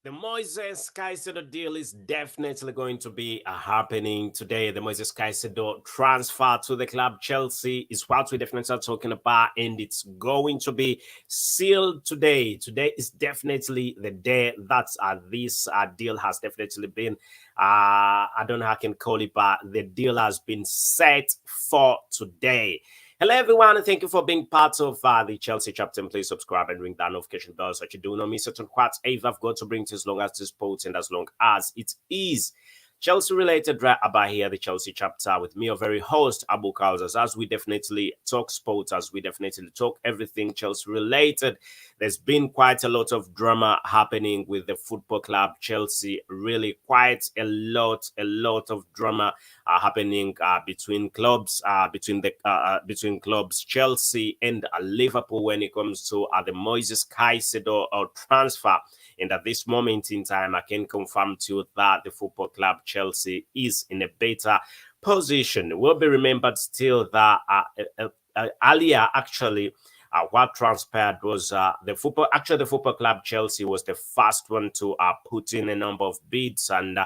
The MOISES CAICEDO deal is definitely going to be happening today. The MOISES CAICEDO transfer to the club Chelsea is what we definitely are talking about, and it's going to be sealed today. Today is definitely the day that this deal has definitely been. I don't know how I can call it, but the deal has been set for today. Hello, everyone, and thank you for being part of the Chelsea chapter. And please subscribe and ring that notification bell so that you do not miss it on whatever I've got to bring to as long as this post and as long as it is Chelsea related right about here, the Chelsea chapter with me, your very host, Abu KALS-The. As we definitely talk sports, as we definitely talk everything Chelsea related. There's been quite a lot of drama happening with the football club Chelsea. Really, quite a lot of drama happening between clubs, between clubs Chelsea and Liverpool when it comes to the MOISES CAICEDO transfer. And at this moment in time, I can confirm to you that the football club Chelsea is in a better position. It will be remembered still that earlier, actually, what transpired was the football club Chelsea was the first one to put in a number of bids, and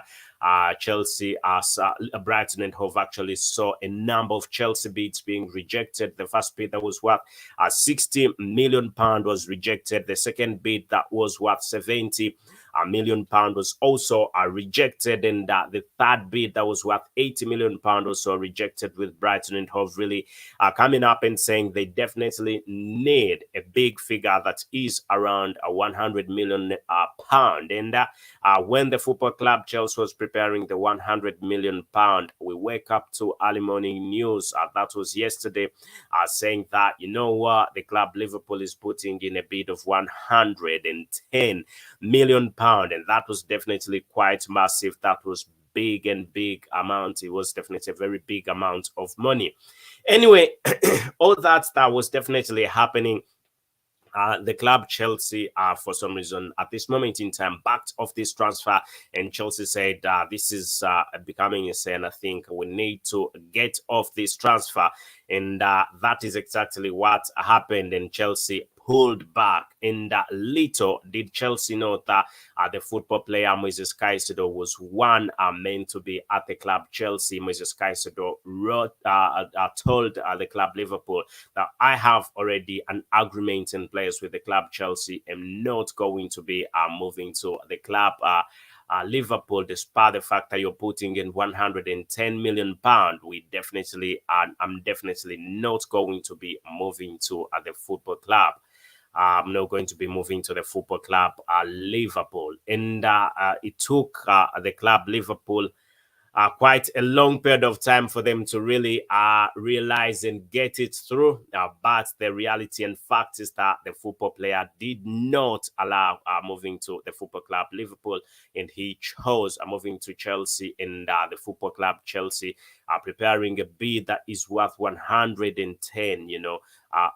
Chelsea, as Brighton and Hove actually saw a number of Chelsea bids being rejected. The first bid that was worth £60 million was rejected. The second bid that was worth £70 million was also rejected, and the third bid that was worth £80 million also rejected, with Brighton and Hove really coming up and saying they definitely need a big figure that is around £100 million. And when the football club Chelsea was preparing the £100 million, we wake up to early morning news that was yesterday, saying that, you know what, the club Liverpool is putting in a bid of £110 million, and that was definitely quite massive. That was big amount. It was definitely a very big amount of money. Anyway, all that was definitely happening. The club Chelsea, for some reason, at this moment in time, backed off this transfer, and Chelsea said this is becoming insane. I think we need to get off this transfer, and that is exactly what happened. And Chelsea pulled back. And little did Chelsea know that the football player MOISES CAICEDO was one meant to be at the club Chelsea. MOISES CAICEDO told the club Liverpool that I have already an agreement in place with the club Chelsea. I'm not going to be moving to the club Liverpool, despite the fact that you're putting in £110 million. I'm definitely not going to be moving to the football club. I'm not going to be moving to the football club Liverpool. And it took the club Liverpool quite a long period of time for them to really realize and get it through. But the reality and fact is that the football player did not allow moving to the football club Liverpool, and he chose moving to Chelsea. And the football club Chelsea are preparing a bid that is worth 110,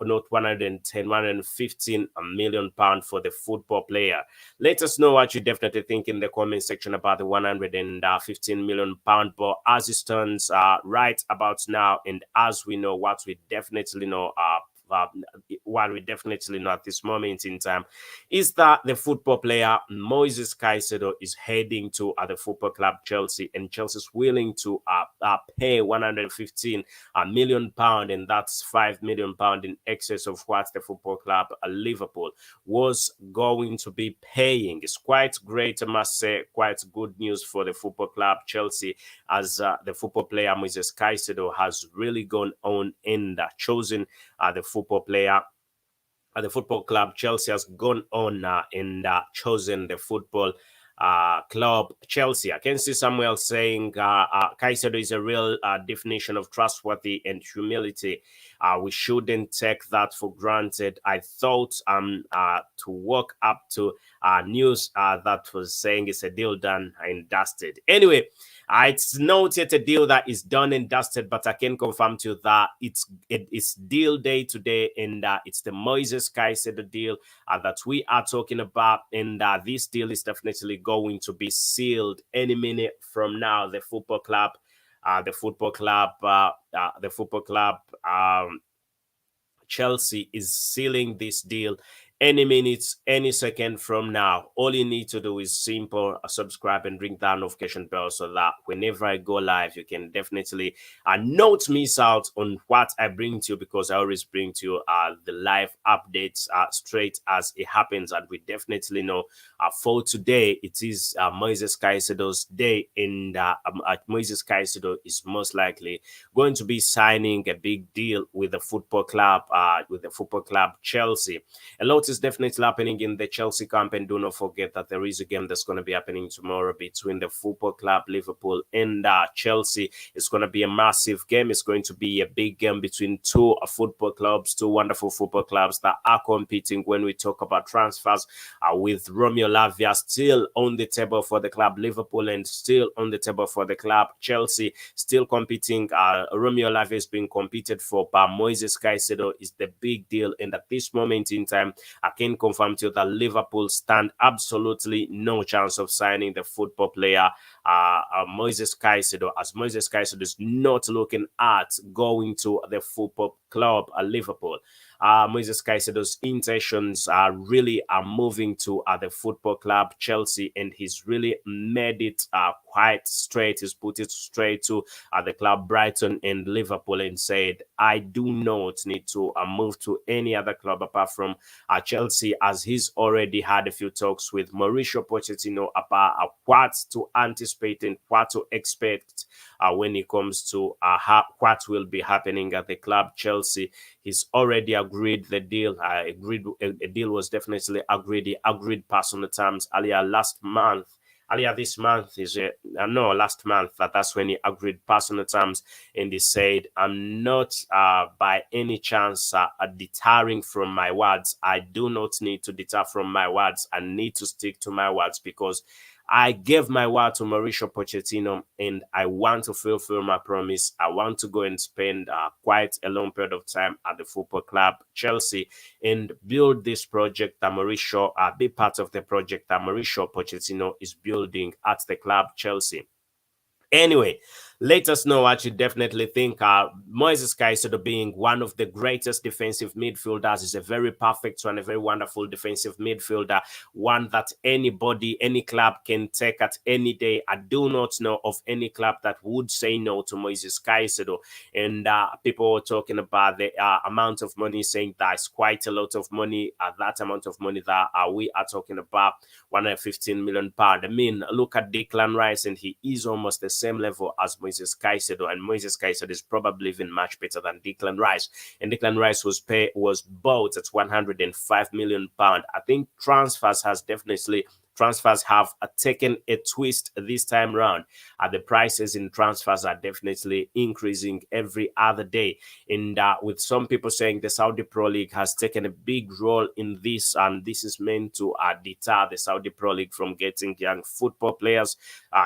not 110, 115 million pounds for the football player. Let us know what you definitely think in the comment section about the 115 million pound. But as it stands right about now, and as we know, what we definitely know at this moment in time is that the football player MOISES CAICEDO is heading to the football club Chelsea, and Chelsea is willing to pay 115 million pound, and that's 5 million pound in excess of what the football club Liverpool was going to be paying. It's quite great, I must say, quite good news for the football club Chelsea, as the football player MOISES CAICEDO has really gone on and chosen the football club Chelsea has gone on and chosen the football club Chelsea. I can see Samuel saying CAICEDO is a real definition of trustworthy and humility. We shouldn't take that for granted. I thought to walk up to news that was saying it's a deal done and dusted. Anyway, it's not yet a deal that is done and dusted, but I can confirm to you that it's deal day today, and it's the MOISES CAICEDO deal that we are talking about, and this deal is definitely going to be sealed any minute from now. The football club Chelsea is sealing this deal any minutes, any second from now. All you need to do is simple subscribe and ring that notification bell so that whenever I go live, you can definitely not miss out on what I bring to you, because I always bring to you the live updates straight as it happens. And we definitely know for today, it is Moises Caicedo's day, and Moises Caicedo is most likely going to be signing a big deal with the football club, Chelsea. A lot is definitely happening in the Chelsea camp, and do not forget that there is a game that's going to be happening tomorrow between the football club Liverpool and Chelsea. It's going to be a massive game. It's going to be a big game between two football clubs, two wonderful football clubs that are competing when we talk about transfers, with Romeo Lavia still on the table for the club Liverpool and still on the table for the club Chelsea, still competing. Romeo Lavia is being competed for by Moises Caicedo is the big deal, and at this moment in time, I can confirm to you that Liverpool stand absolutely no chance of signing the football player Moises Caicedo, as Moises Caicedo is not looking at going to the football club Liverpool. Moises Caicedo's intentions are moving to the football club Chelsea, and he's really made it quite straight. He's put it straight to the club Brighton and Liverpool and said, I do not need to move to any other club apart from Chelsea, as he's already had a few talks with Mauricio Pochettino about what to anticipate and what to expect when it comes to what will be happening at the club Chelsea. He's already agreed the deal. A deal was definitely agreed. He agreed personal terms earlier this month. Last month. That's when he agreed personal terms, and he said, I'm not by any chance deterring from my words. I do not need to deter from my words. I need to stick to my words, because I gave my word to Mauricio Pochettino, and I want to fulfill my promise. I want to go and spend quite a long period of time at the football club Chelsea and build this project that Mauricio, be part of the project that Mauricio Pochettino is building at the club Chelsea. Anyway, let us know what you definitely think. Moises Caicedo, being one of the greatest defensive midfielders, is a very perfect one, a very wonderful defensive midfielder, one that anybody, any club can take at any day. I do not know of any club that would say no to Moises Caicedo. And people were talking about the amount of money, saying that's quite a lot of money. That amount of money that we are talking about, £115 million. I mean, look at Declan Rice, and he is almost the same level as Moises Caicedo, and Moises Caicedo is probably even much better than Declan Rice. And Declan Rice was bought at £105 million. I think transfers have taken a twist this time around. The prices in transfers are definitely increasing every other day. And with some people saying the Saudi Pro League has taken a big role in this, and this is meant to deter the Saudi Pro League from getting young football players.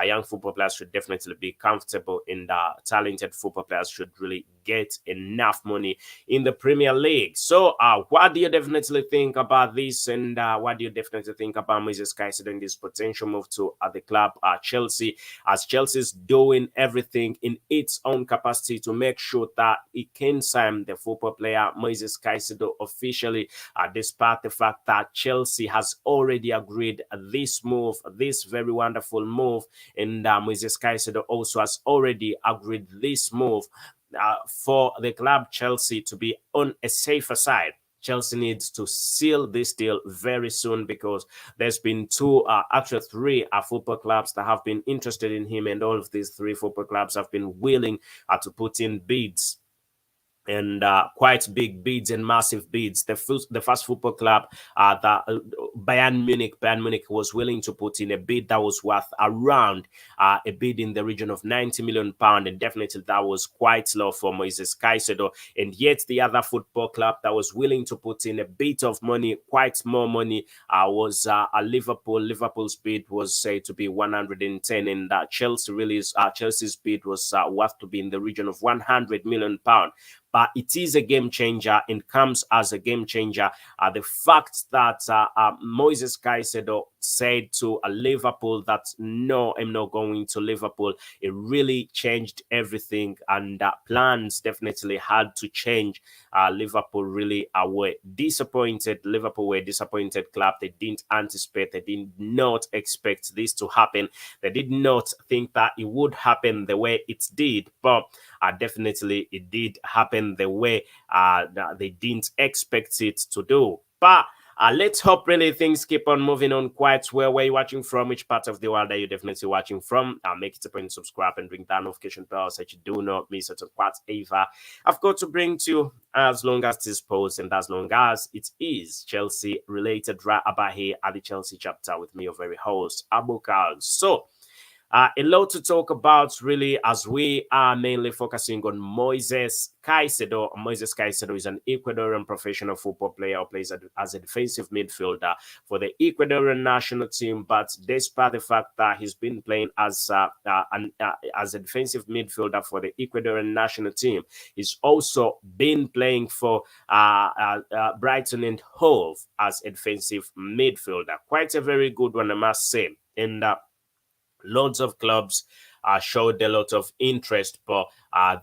Young football players should definitely be comfortable, and talented football players should really get enough money in the Premier League. So what do you definitely think about this, and what do you definitely think about Moises Caicedo and this potential move to the club Chelsea, as Chelsea is doing everything in its own capacity to make sure that it can sign the football player Moises Caicedo officially, despite the fact that Chelsea has already agreed this move, this very wonderful move, and Moises Caicedo also has already agreed this move for the club Chelsea to be on a safer side. Chelsea needs to seal this deal very soon, because there's been actually three football clubs that have been interested in him, and all of these three football clubs have been willing to put in bids, and quite big bids and massive bids. The first football club, Bayern Munich was willing to put in a bid that was worth around a bid in the region of £90 million, and definitely that was quite low for Moises Caicedo. And yet the other football club that was willing to put in a bit of money, quite more money, was Liverpool. Liverpool's bid was said to be 110, and Chelsea's bid was worth to be in the region of £100 million. but it is a game changer and comes as a game changer. The fact that Moises Caicedo said to Liverpool that no, I'm not going to Liverpool, it really changed everything, and plans definitely had to change. Liverpool really were disappointed. Liverpool were a disappointed club. They didn't anticipate, they did not expect this to happen. They did not think that it would happen the way it did, but definitely it did happen the way that they didn't expect it to do. But let's hope really things keep on moving on quite well. Where you're watching from, which part of the world are you definitely watching from? Make it a point to subscribe and ring that notification bell so that you do not miss out on whatever I've got to bring to you as long as this post and as long as it is Chelsea related right about here at the Chelsea chapter with me, your very host, Abu KALS. So a lot to talk about, really, as we are mainly focusing on Moises Caicedo. Moises Caicedo is an Ecuadorian professional football player who plays as a defensive midfielder for the Ecuadorian national team. But despite the fact that he's been playing as a defensive midfielder for the Ecuadorian national team, he's also been playing for Brighton and Hove as a defensive midfielder. Quite a very good one, I must say. And lots of clubs showed a lot of interest, but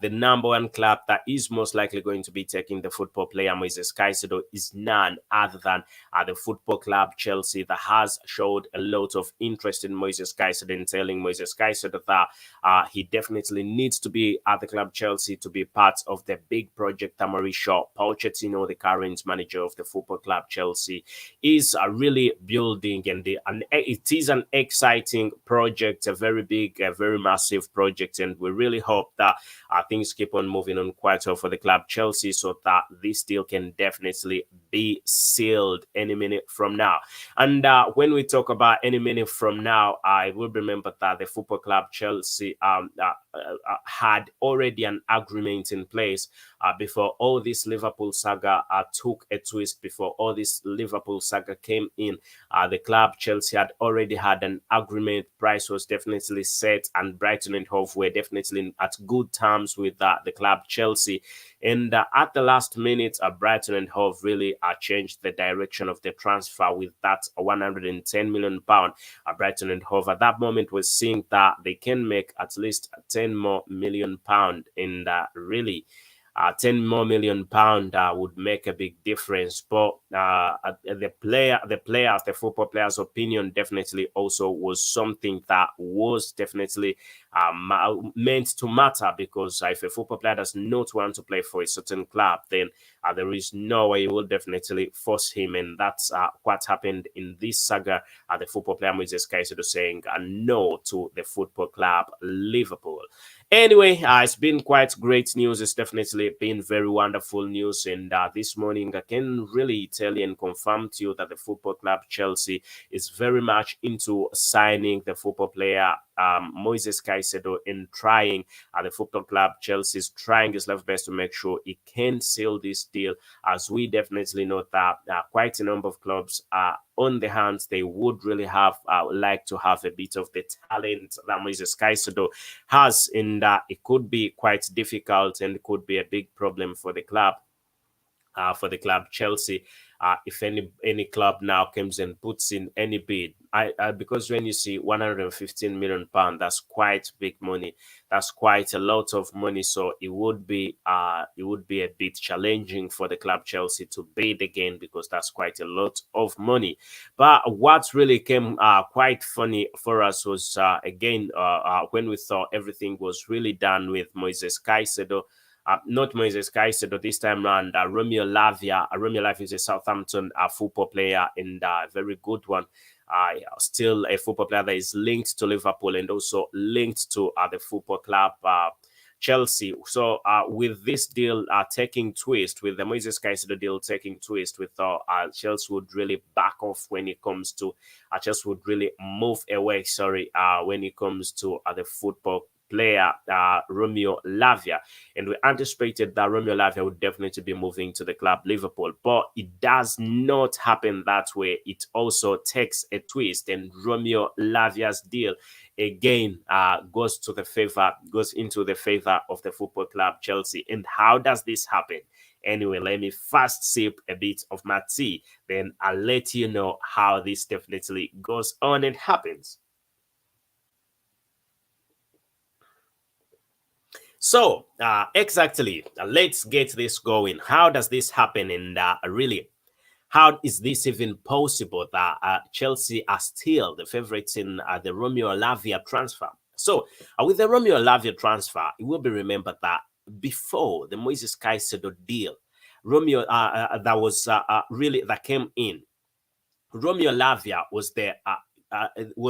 the number one club that is most likely going to be taking the football player Moises Caicedo is none other than the football club Chelsea, that has showed a lot of interest in Moises Caicedo and telling Moises Caicedo that he definitely needs to be at the club Chelsea to be part of the big project that Mauricio Pochettino, the current manager of the football club Chelsea, is really building. And it is an exciting project, a very big, a very massive project, and we really hope that things keep on moving on quite well for the club Chelsea, so that this deal can definitely be sealed any minute from now. And when we talk about any minute from now, I will remember that the football club Chelsea had already an agreement in place before all this Liverpool saga took a twist. Before all this Liverpool saga came in, the club Chelsea had already had an agreement. Price was definitely set, and Brighton and Hove were definitely at good terms with the club Chelsea. And at the last minute, Brighton and Hove really changed the direction of the transfer with that £110 million. Brighton and Hove at that moment was seeing that they can make at least £10 million, and really £10 million would make a big difference. But the football players' opinion definitely also was something that was definitely meant to matter, because if a football player does not want to play for a certain club, then there is no way you will definitely force him. And that's what happened in this saga. The football player Moises Caicedo saying no to the football club Liverpool. Anyway, it's been quite great news. It's definitely been very wonderful news. And this morning, I can really tell you and confirm to you that the football club Chelsea is very much into signing the football player Moises Caicedo, and trying the football club Chelsea is trying his level best to make sure he can seal this deal, as we definitely know that quite a number of clubs are on the hands. They would really have like to have a bit of the talent that Moises Caicedo has, and it could be quite difficult and it could be a big problem for the club. For the club Chelsea, if any club now comes and puts in any bid, because when you see £115 million, that's quite big money. That's quite a lot of money. So it would be a bit challenging for the club Chelsea to bid again, because that's quite a lot of money. But what really came quite funny for us was again when we thought everything was really done with Moises Caicedo. Not Moises Caicedo this time around, Romeo Lavia. Romeo Lavia is a Southampton football player, and a very good one. Still a football player that is linked to Liverpool and also linked to the football club Chelsea. So with this deal taking twist, with the Moises Caicedo deal taking twist, we thought Chelsea would really back off when it comes to Chelsea would really move away. When it comes to the football player Romeo Lavia, and we anticipated that Romeo Lavia would definitely be moving to the club Liverpool, but it does not happen that way. It also takes a twist, and Romeo Lavia's deal again goes into the favor of the football club Chelsea. And how does this happen? Anyway, let me first sip a bit of my tea, then I'll let you know how this definitely goes on and happens. So, exactly, let's get this going. How does this happen? And really, how is this even possible that Chelsea are still the favorites in the Romeo Lavia transfer? So, with the Romeo Lavia transfer, it will be remembered that before the Moises Caicedo deal, Romeo that came in. Romeo Lavia was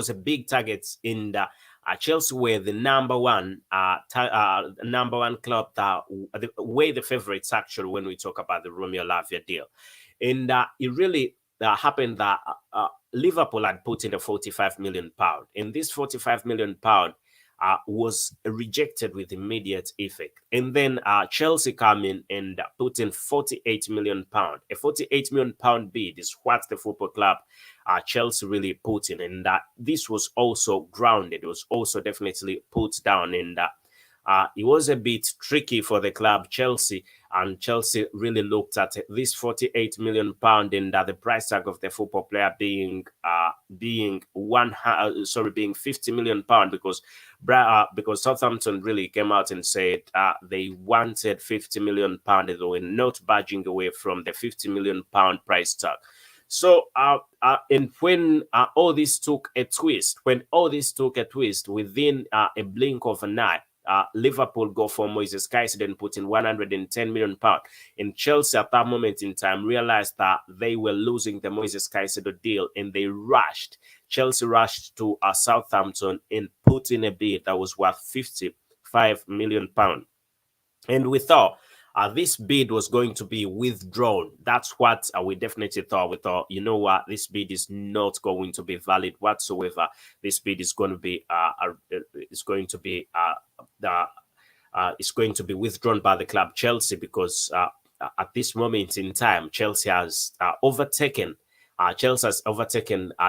a big target in the Chelsea were the number one club that were the favorites actually when we talk about the Romeo Lavia deal, and it really happened that Liverpool had put in a 45 million pound, and this 45 million pound was rejected with immediate effect. And then Chelsea come in and put in 48 million pound. A 48 million pound bid is what the football club Chelsea really put in, and this was also grounded. It was also definitely put down, and it was a bit tricky for the club Chelsea, and Chelsea really looked at this 48 million pound and the price tag of the football player being being 50 million pound, because Southampton really came out and said they wanted 50 million pound and they were not budging away from the 50 million pound price tag. So, and when all this took a twist, within a blink of an eye, Liverpool go for Moises Caicedo and put in 110 million pound. And Chelsea at that moment in time realized that they were losing the Moises Caicedo deal, and they rushed. Chelsea rushed to Southampton and put in a bid that was worth 55 million pound. And we thought this bid was going to be withdrawn. That's what we definitely thought. We thought, you know what, this bid is not going to be valid whatsoever. This bid is going to be it's going to be withdrawn by the club Chelsea, because at this moment in time, Chelsea has overtaken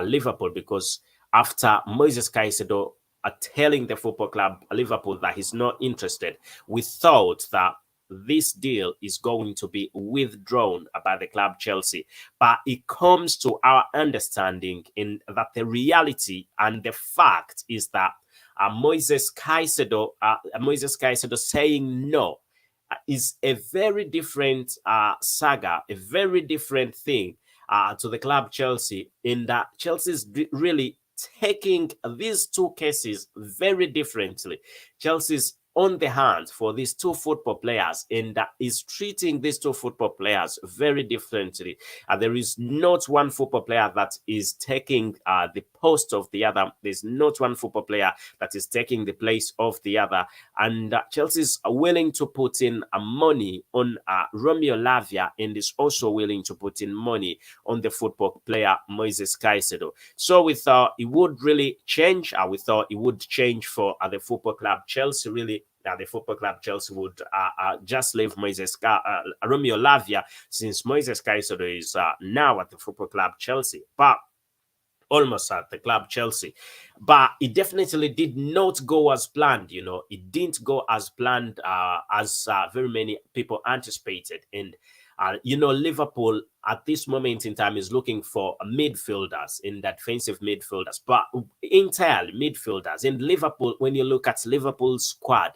Liverpool, because after Moises Caicedo telling the football club Liverpool that he's not interested, we thought that this deal is going to be withdrawn by the club Chelsea. But it comes to our understanding in that the reality and the fact is that Moises Caicedo saying no is a very different saga, a very different thing to the club Chelsea, in that Chelsea is really taking these two cases very differently. Chelsea's on the hand for these two football players, and is treating these two football players very differently. There is not one football player that is taking the post of the other. There's not one football player that is taking the place of the other. And Chelsea is willing to put in money on Romeo Lavia, and is also willing to put in money on the football player Moises Caicedo. So we thought it would really change. We thought it would change for the football club Chelsea, really. The football club Chelsea would just leave Romeo Lavia, since Moises Caicedo is now at the football club Chelsea, but almost at the club Chelsea. But it definitely did not go as planned. It didn't go as planned as very many people anticipated. And Liverpool at this moment in time is looking for midfielders, in that defensive midfielders, but entirely midfielders. In Liverpool, when you look at Liverpool's squad,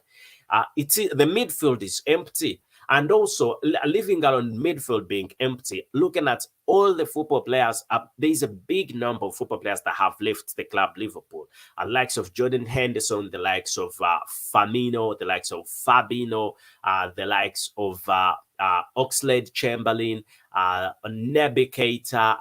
the midfield is empty. And also, leaving alone midfield being empty, looking at all the football players, there's a big number of football players that have left the club Liverpool. The likes of Jordan Henderson, the likes of Firmino, the likes of Fabinho, the likes of Oxlade-Chamberlain, Naby Keita,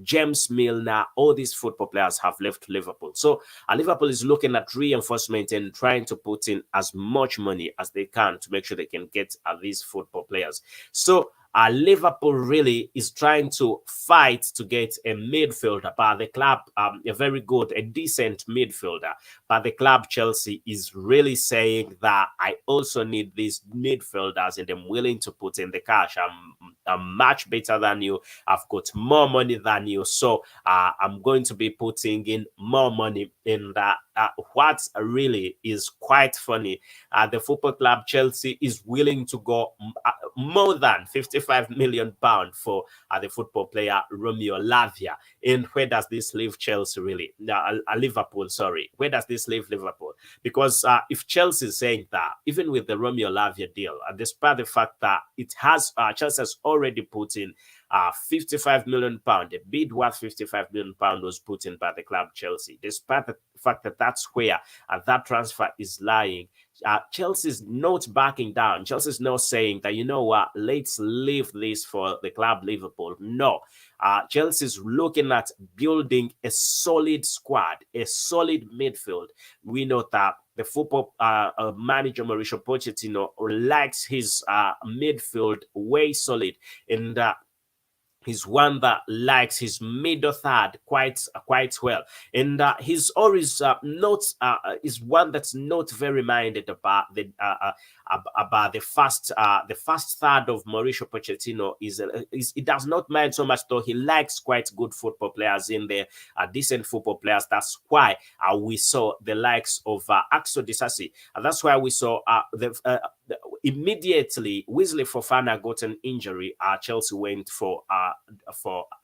James Milner. All these football players have left Liverpool. So Liverpool is looking at reinforcement and trying to put in as much money as they can to make sure they can get these football players. So Liverpool really is trying to fight to get a midfielder, but the club, a very good, a decent midfielder. But the club Chelsea is really saying that I also need these midfielders and I'm willing to put in the cash. I'm much better than you. I've got more money than you. So I'm going to be putting in more money in that. What really is quite funny, the football club Chelsea is willing to go more than £55 million for the football player Romeo Lavia. And where does this leave Chelsea really? Liverpool, sorry. Where does this leave Liverpool? Because if Chelsea is saying that, even with the Romeo Lavia deal, despite the fact that it has Chelsea has already put in £55 million, a bid worth £55 million was put in by the club Chelsea. Despite the fact that that's where that transfer is lying, Chelsea's not backing down. Chelsea's not saying that, you know what, let's leave this for the club Liverpool. No. Chelsea's looking at building a solid squad, a solid midfield. We know that the football manager Mauricio Pochettino likes his midfield way solid, and he's one that likes his middle third quite well, and he's always not is one that's not very minded about the first third of Mauricio Pochettino. Is he does not mind so much, though he likes quite good football players in there, decent football players. That's why we saw the likes of Axel Disasi, and that's why we saw immediately Wesley Fofana got an injury. Chelsea went for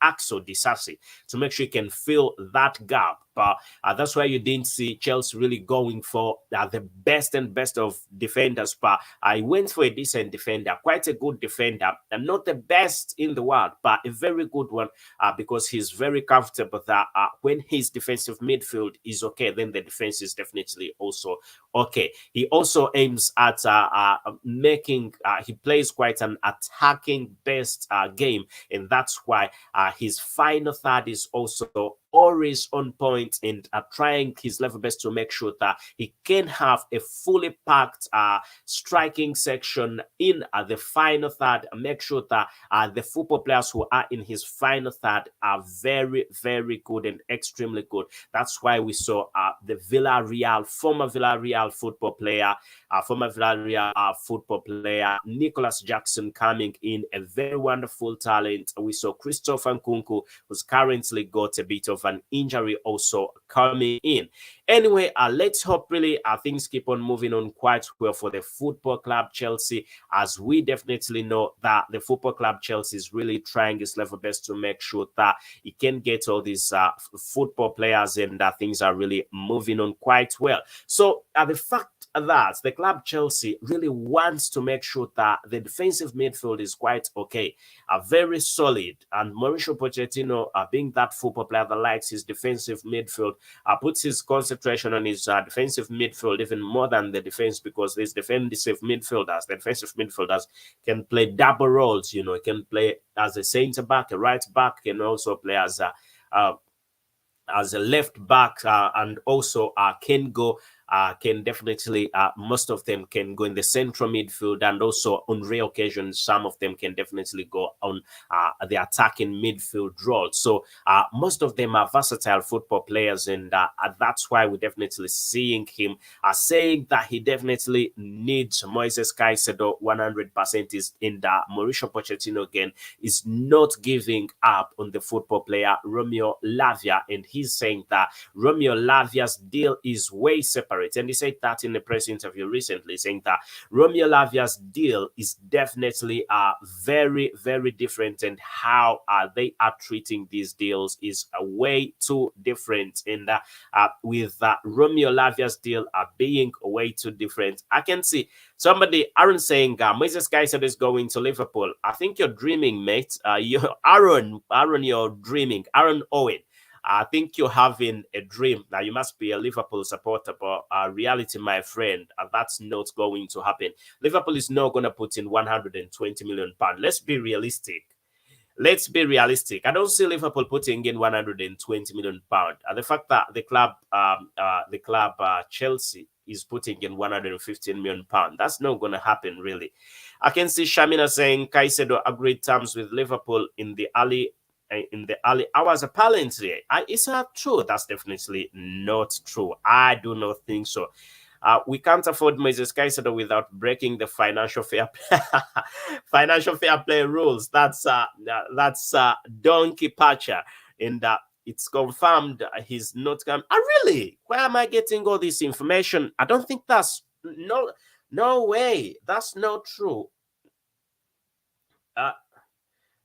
Axel Disasi to make sure he can fill that gap. But that's why you didn't see Chelsea really going for the best of defenders. But I went for a decent defender, quite a good defender, and not the best in the world, but a very good one, because he's very comfortable that when his defensive midfield is okay, then the defense is definitely also okay. He also aims at making, he plays quite an attacking based game, and that's why his final third is also always on point and trying his level best to make sure that he can have a fully packed striking section in the final third. Make sure that the football players who are in his final third are very, very good and extremely good. That's why we saw the former Villarreal football player, Nicholas Jackson coming in, a very wonderful talent. We saw Christopher Nkunku, who's currently got a bit of an injury, also coming in. Anyway, let's hope really things keep on moving on quite well for the football club Chelsea, as we definitely know that the football club Chelsea is really trying his level best to make sure that he can get all these football players, and that things are really moving on quite well. So the fact that the club Chelsea really wants to make sure that the defensive midfield is quite okay, very solid, and Mauricio Pochettino, being that football player that likes his defensive midfield, puts his concentration on his defensive midfield even more than the defense, because these defensive midfielders can play double roles. You know, can play as a centre back, a right back, can also play as a left back, and also can definitely, most of them can go in the central midfield, and also on rare occasions some of them can definitely go on the attacking midfield role. So most of them are versatile football players, and that's why we're definitely seeing him saying that he definitely needs Moises Caicedo 100%. Is in that Mauricio Pochettino again is not giving up on the football player Romeo Lavia, and he's saying that Romeo Lavia's deal is way separate. And he said that in a press interview recently, saying that Romeo Lavia's deal is definitely very, very different, and how they are treating these deals is way too different. And with Romeo Lavia's deal being way too different, I can see somebody, Aaron, saying Moises Caicedo is going to Liverpool. I think you're dreaming, mate. Aaron, you're dreaming. Aaron Owen, I think you're having a dream. Now, you must be a Liverpool supporter, but reality, my friend, that's not going to happen. Liverpool is not going to put in £120 million. Let's be realistic. let's be realistic. I don't see Liverpool putting in 120 million pound. The fact that the club Chelsea is putting in 115 million pound, that's not going to happen really. I can see Shamina saying Caicedo agreed terms with Liverpool in the early hours. Apparently, is that true? That's definitely not true. I do not think so. We can't afford Moises Caicedo without breaking the financial fair financial fair play rules. That's donkey patcher, and it's confirmed he's not coming. Really? Where am I getting all this information? I don't think that's no way. That's not true.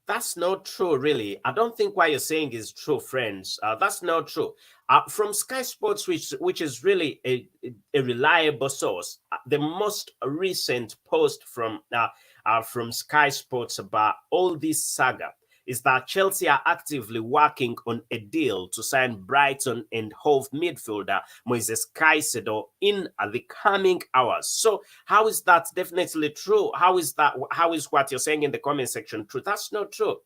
That's not true, really. I don't think what you're saying is true, friends. That's not true. From Sky Sports, which is really a reliable source, the most recent post from Sky Sports about all this saga is that Chelsea are actively working on a deal to sign Brighton and Hove midfielder Moises Caicedo in the coming hours. So how is that definitely true? How is what you're saying in the comment section true? That's not true.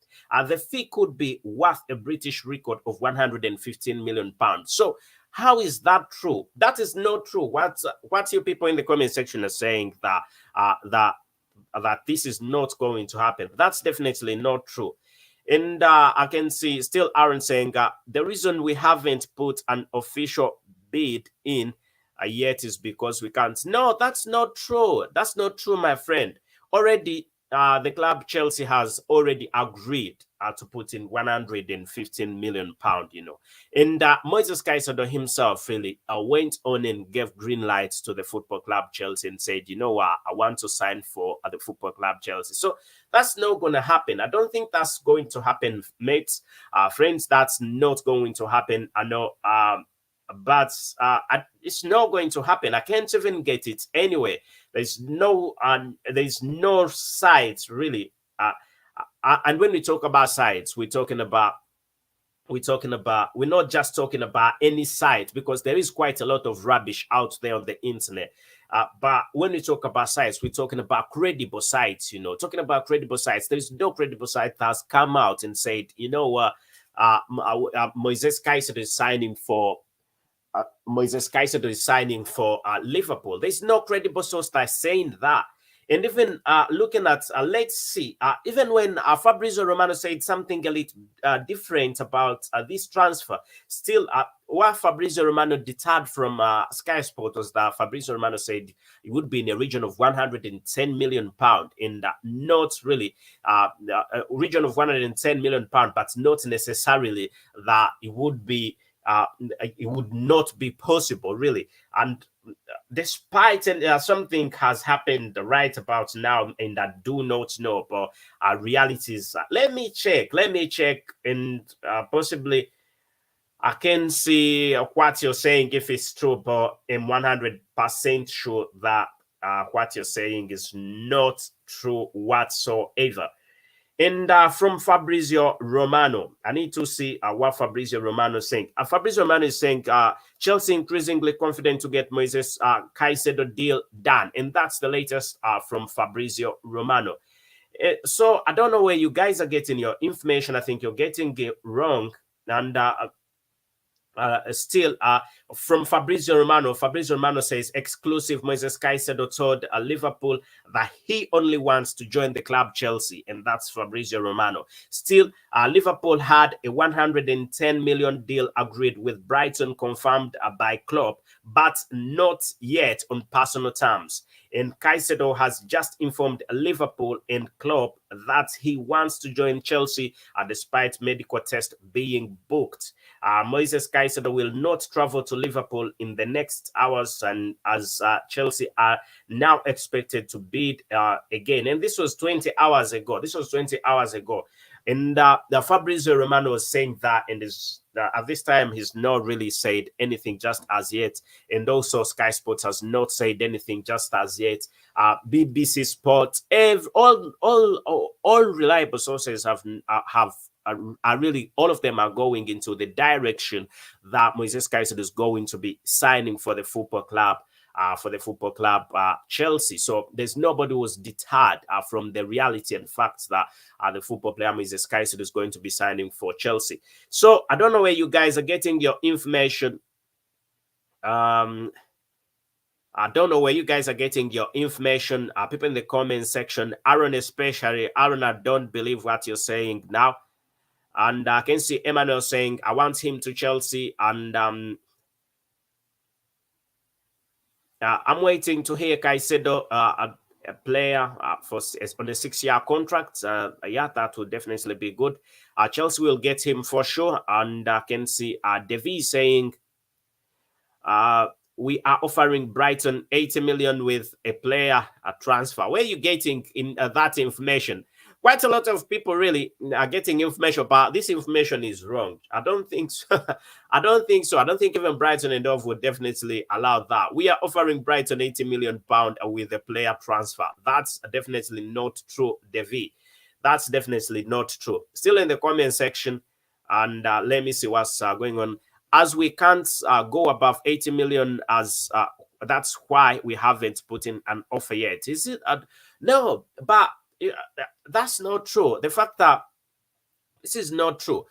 The fee could be worth a British record of 115 million pounds. So how is that true? That is not true. What you people in the comment section are saying that this is not going to happen. That's definitely not true. And I can see still Aaron saying the reason we haven't put an official bid in yet is because we can't. No, that's not true. That's not true, my friend. Already, the club Chelsea has already agreed to put in 115 million pound, And Moises Caicedo himself really went on and gave green lights to the football club Chelsea and said, I want to sign for the football club Chelsea. So that's not going to happen. I don't think that's going to happen, mates, friends. That's not going to happen. I know, but it's not going to happen. I can't even get it anyway. There's no sides really. And when we talk about sites, we're not just talking about any site, because there is quite a lot of rubbish out there on the internet. But when we talk about sites, we're talking about credible sites. Talking about credible sites, there is no credible site that has come out and said, Moises Caicedo is signing for. Moises Caicedo is signing for Liverpool. There's no credible source that's saying that. And even looking at, let's see, even when Fabrizio Romano said something a little different about this transfer, still what Fabrizio Romano deterred from Sky Sport was that Fabrizio Romano said it would be in a region of 110 million pound, and not really a region of 110 million pound, but not necessarily that it would be. It would not be possible, really. And despite something has happened right about now, and I do not know, but realities. Let me check, and possibly I can see what you're saying if it's true, but I'm 100% sure that what you're saying is not true whatsoever. And from Fabrizio Romano, I need to see what Fabrizio Romano is saying. Fabrizio Romano is saying Chelsea increasingly confident to get Moises Caicedo deal done. And that's the latest from Fabrizio Romano. So I don't know where you guys are getting your information. I think you're getting it wrong. And still from Fabrizio Romano says exclusive Moises Caicedo told Liverpool that he only wants to join the club Chelsea, and that's Fabrizio Romano. Still, Liverpool had a 110 million deal agreed with Brighton, confirmed by Klopp, but not yet on personal terms. And Caicedo has just informed Liverpool and Klopp that he wants to join Chelsea despite medical tests being booked. Moises Caicedo will not travel to Liverpool in the next hours, and as Chelsea are now expected to bid again. And this was 20 hours ago. And the Fabrizio Romano was saying that, and at this time he's not really said anything just as yet, and also Sky Sports has not said anything just as yet. BBC Sport, all reliable sources have really, all of them are going into the direction that Moises Caicedo is going to be signing for the football club for the football club Chelsea. So there's nobody who was deterred from the reality and facts that the football player Mrs. CAICEDO is going to be signing for Chelsea. So I don't know where you guys are getting your information. I don't know where you guys are getting your information. People in the comment section, Aaron especially. Aaron, I don't believe what you're saying now. And I can see Emmanuel saying, I want him to Chelsea. And I'm waiting to hear CAICEDO, a player for on a 6-year contract. Yeah, that would definitely be good. Chelsea will get him for sure. And I can see Devi saying, we are offering Brighton 80 million with a player transfer. Where are you getting in that information? Quite a lot of people really are getting information, but this information is wrong. I don't think so. I don't think so. I don't think even Brighton and Dove would definitely allow that. We are offering Brighton 80 million pound with a player transfer. That's definitely not true, Devi. That's definitely not true. Still in the comment section, and let me see what's going on. As we can't go above 80 million, as that's why we haven't put in an offer yet. Is it? No, but that's not true. The fact that this is not true.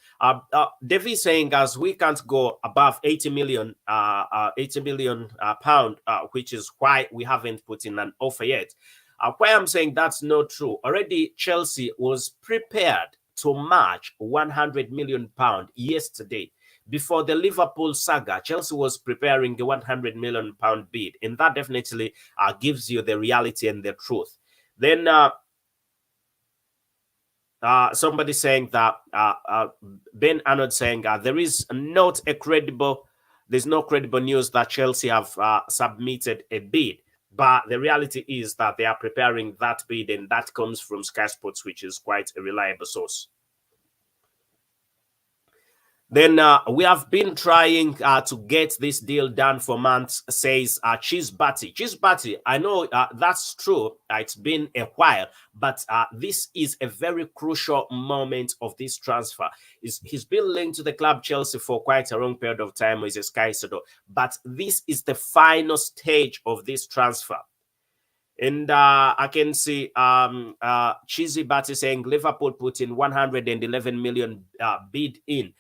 Davy saying as we can't go above 80 million, 80 million pound, which is why we haven't put in an offer yet. Why I'm saying that's not true. Already Chelsea was prepared to match 100 million pound yesterday. Before the Liverpool saga, Chelsea was preparing the 100 million pound bid, and that definitely gives you the reality and the truth. Then somebody saying that Ben Arnold saying there's no credible news that Chelsea have submitted a bid, but the reality is that they are preparing that bid, and that comes from Sky Sports, which is quite a reliable source. Then we have been trying to get this deal done for months, says Chisbati. Chisbati, I know that's true. It's been a while, but this is a very crucial moment of this transfer. He's been linked to the club Chelsea for quite a long period of time, Moises Caicedo, but this is the final stage of this transfer. And I can see Cheesy Batty saying Liverpool put in 111 million bid in.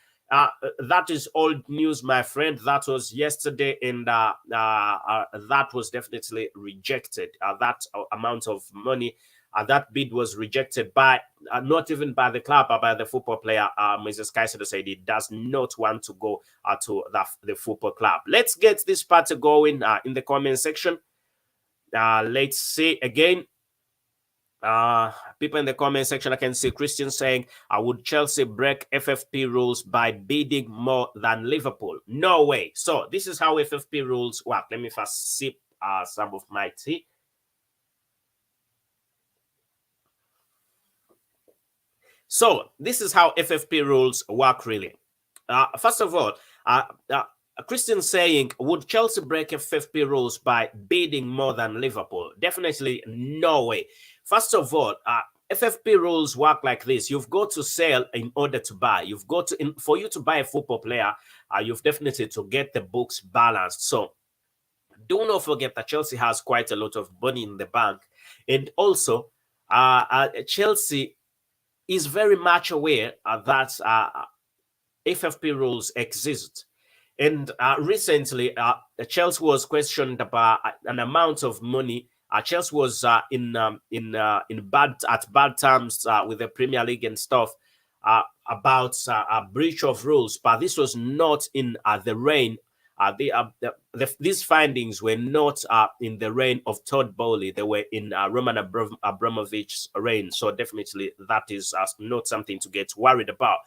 That is old news, my friend. That was yesterday, and that was definitely rejected. That amount of money, that bid was rejected by not even by the club, but by the football player. Mrs. Caicedo said he does not want to go to the football club. Let's get this part going in the comment section. Let's see again. People in the comment section, I can see Christian saying, would Chelsea break FFP rules by bidding more than Liverpool? No way. So this is how FFP rules work. Let me first sip some of my tea. So this is how FFP rules work really. First of all, Christian saying, would Chelsea break FFP rules by bidding more than Liverpool? Definitely no way. First of all, FFP rules work like this. You've got to sell in order to buy. You've got to, for you to buy a football player, you've definitely to get the books balanced. So do not forget that Chelsea has quite a lot of money in the bank. And also, Chelsea is very much aware that FFP rules exist. And recently, Chelsea was questioned about an amount of money. Chelsea was in bad terms with the Premier League and stuff about a breach of rules, but this was not in the reign. These findings were not in the reign of Todd Bowley. They were in Roman Abramovich's reign. So definitely that is not something to get worried about.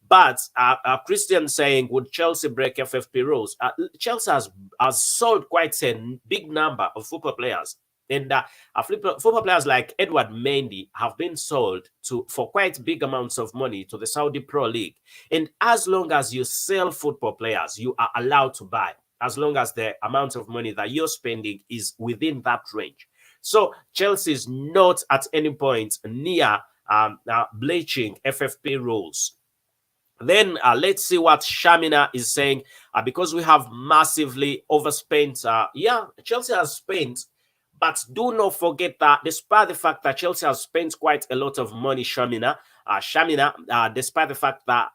But Christian saying, would Chelsea break FFP rules? Chelsea has sold quite a big number of football players. And football players like Edward Mendy have been sold for quite big amounts of money to the Saudi Pro League. And as long as you sell football players, you are allowed to buy, as long as the amount of money that you're spending is within that range. So Chelsea is not at any point near bleaching FFP rules. Then let's see what Shamina is saying. Because we have massively overspent. Yeah, Chelsea has spent, but do not forget that despite the fact that Chelsea has spent quite a lot of money, Shamina, despite the fact that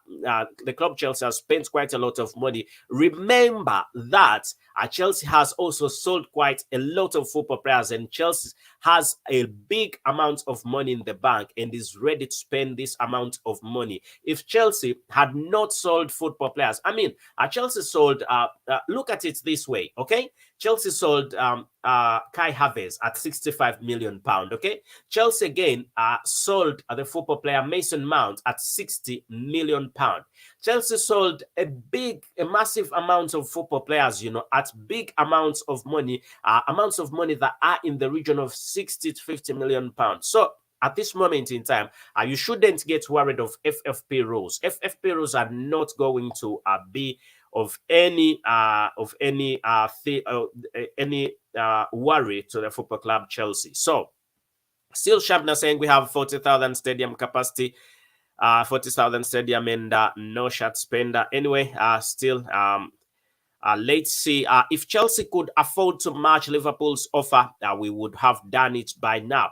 the club Chelsea has spent quite a lot of money, remember that Chelsea has also sold quite a lot of football players, and Chelsea has a big amount of money in the bank and is ready to spend this amount of money. If Chelsea had not sold football players, I mean, Chelsea sold, look at it this way, okay? Chelsea sold Kai Havertz at 65 million pound. Okay, Chelsea again sold the football player Mason Mount at 60 million pound. Chelsea sold a massive amount of football players, at big amounts of money that are in the region of 60 to 50 million pounds. So at this moment in time, you shouldn't get worried of FFP rules. FFP rules are not going to be of any worry to the football club Chelsea. So still Shabna saying we have 40,000 stadium capacity, 40,000 stadium and no shot spender. Anyway, still let's see. If Chelsea could afford to match Liverpool's offer, we would have done it by now.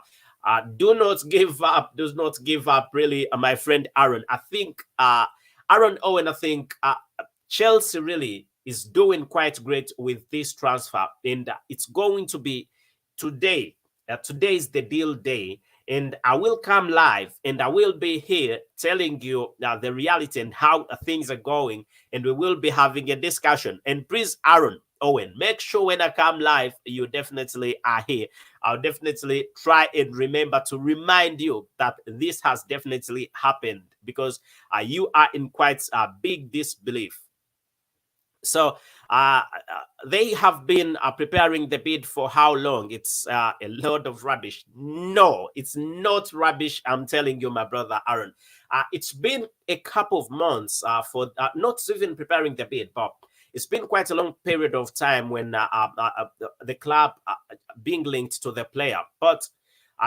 Do not give up. Do not give up, really, my friend Aaron. I think Aaron Owen, I think Chelsea really is doing quite great with this transfer, and it's going to be today. Today is the deal day, and I will come live and I will be here telling you the reality and how things are going, and we will be having a discussion. And please, Aaron Owen, make sure when I come live, you definitely are here. I'll definitely try and remember to remind you that this has definitely happened, because you are in quite a big disbelief. So they have been preparing the bid for how long? It's a load of rubbish. No, it's not rubbish. I'm telling you, my brother Aaron. It's been a couple of months for not even preparing the bid, but it's been quite a long period of time when the club being linked to the player. But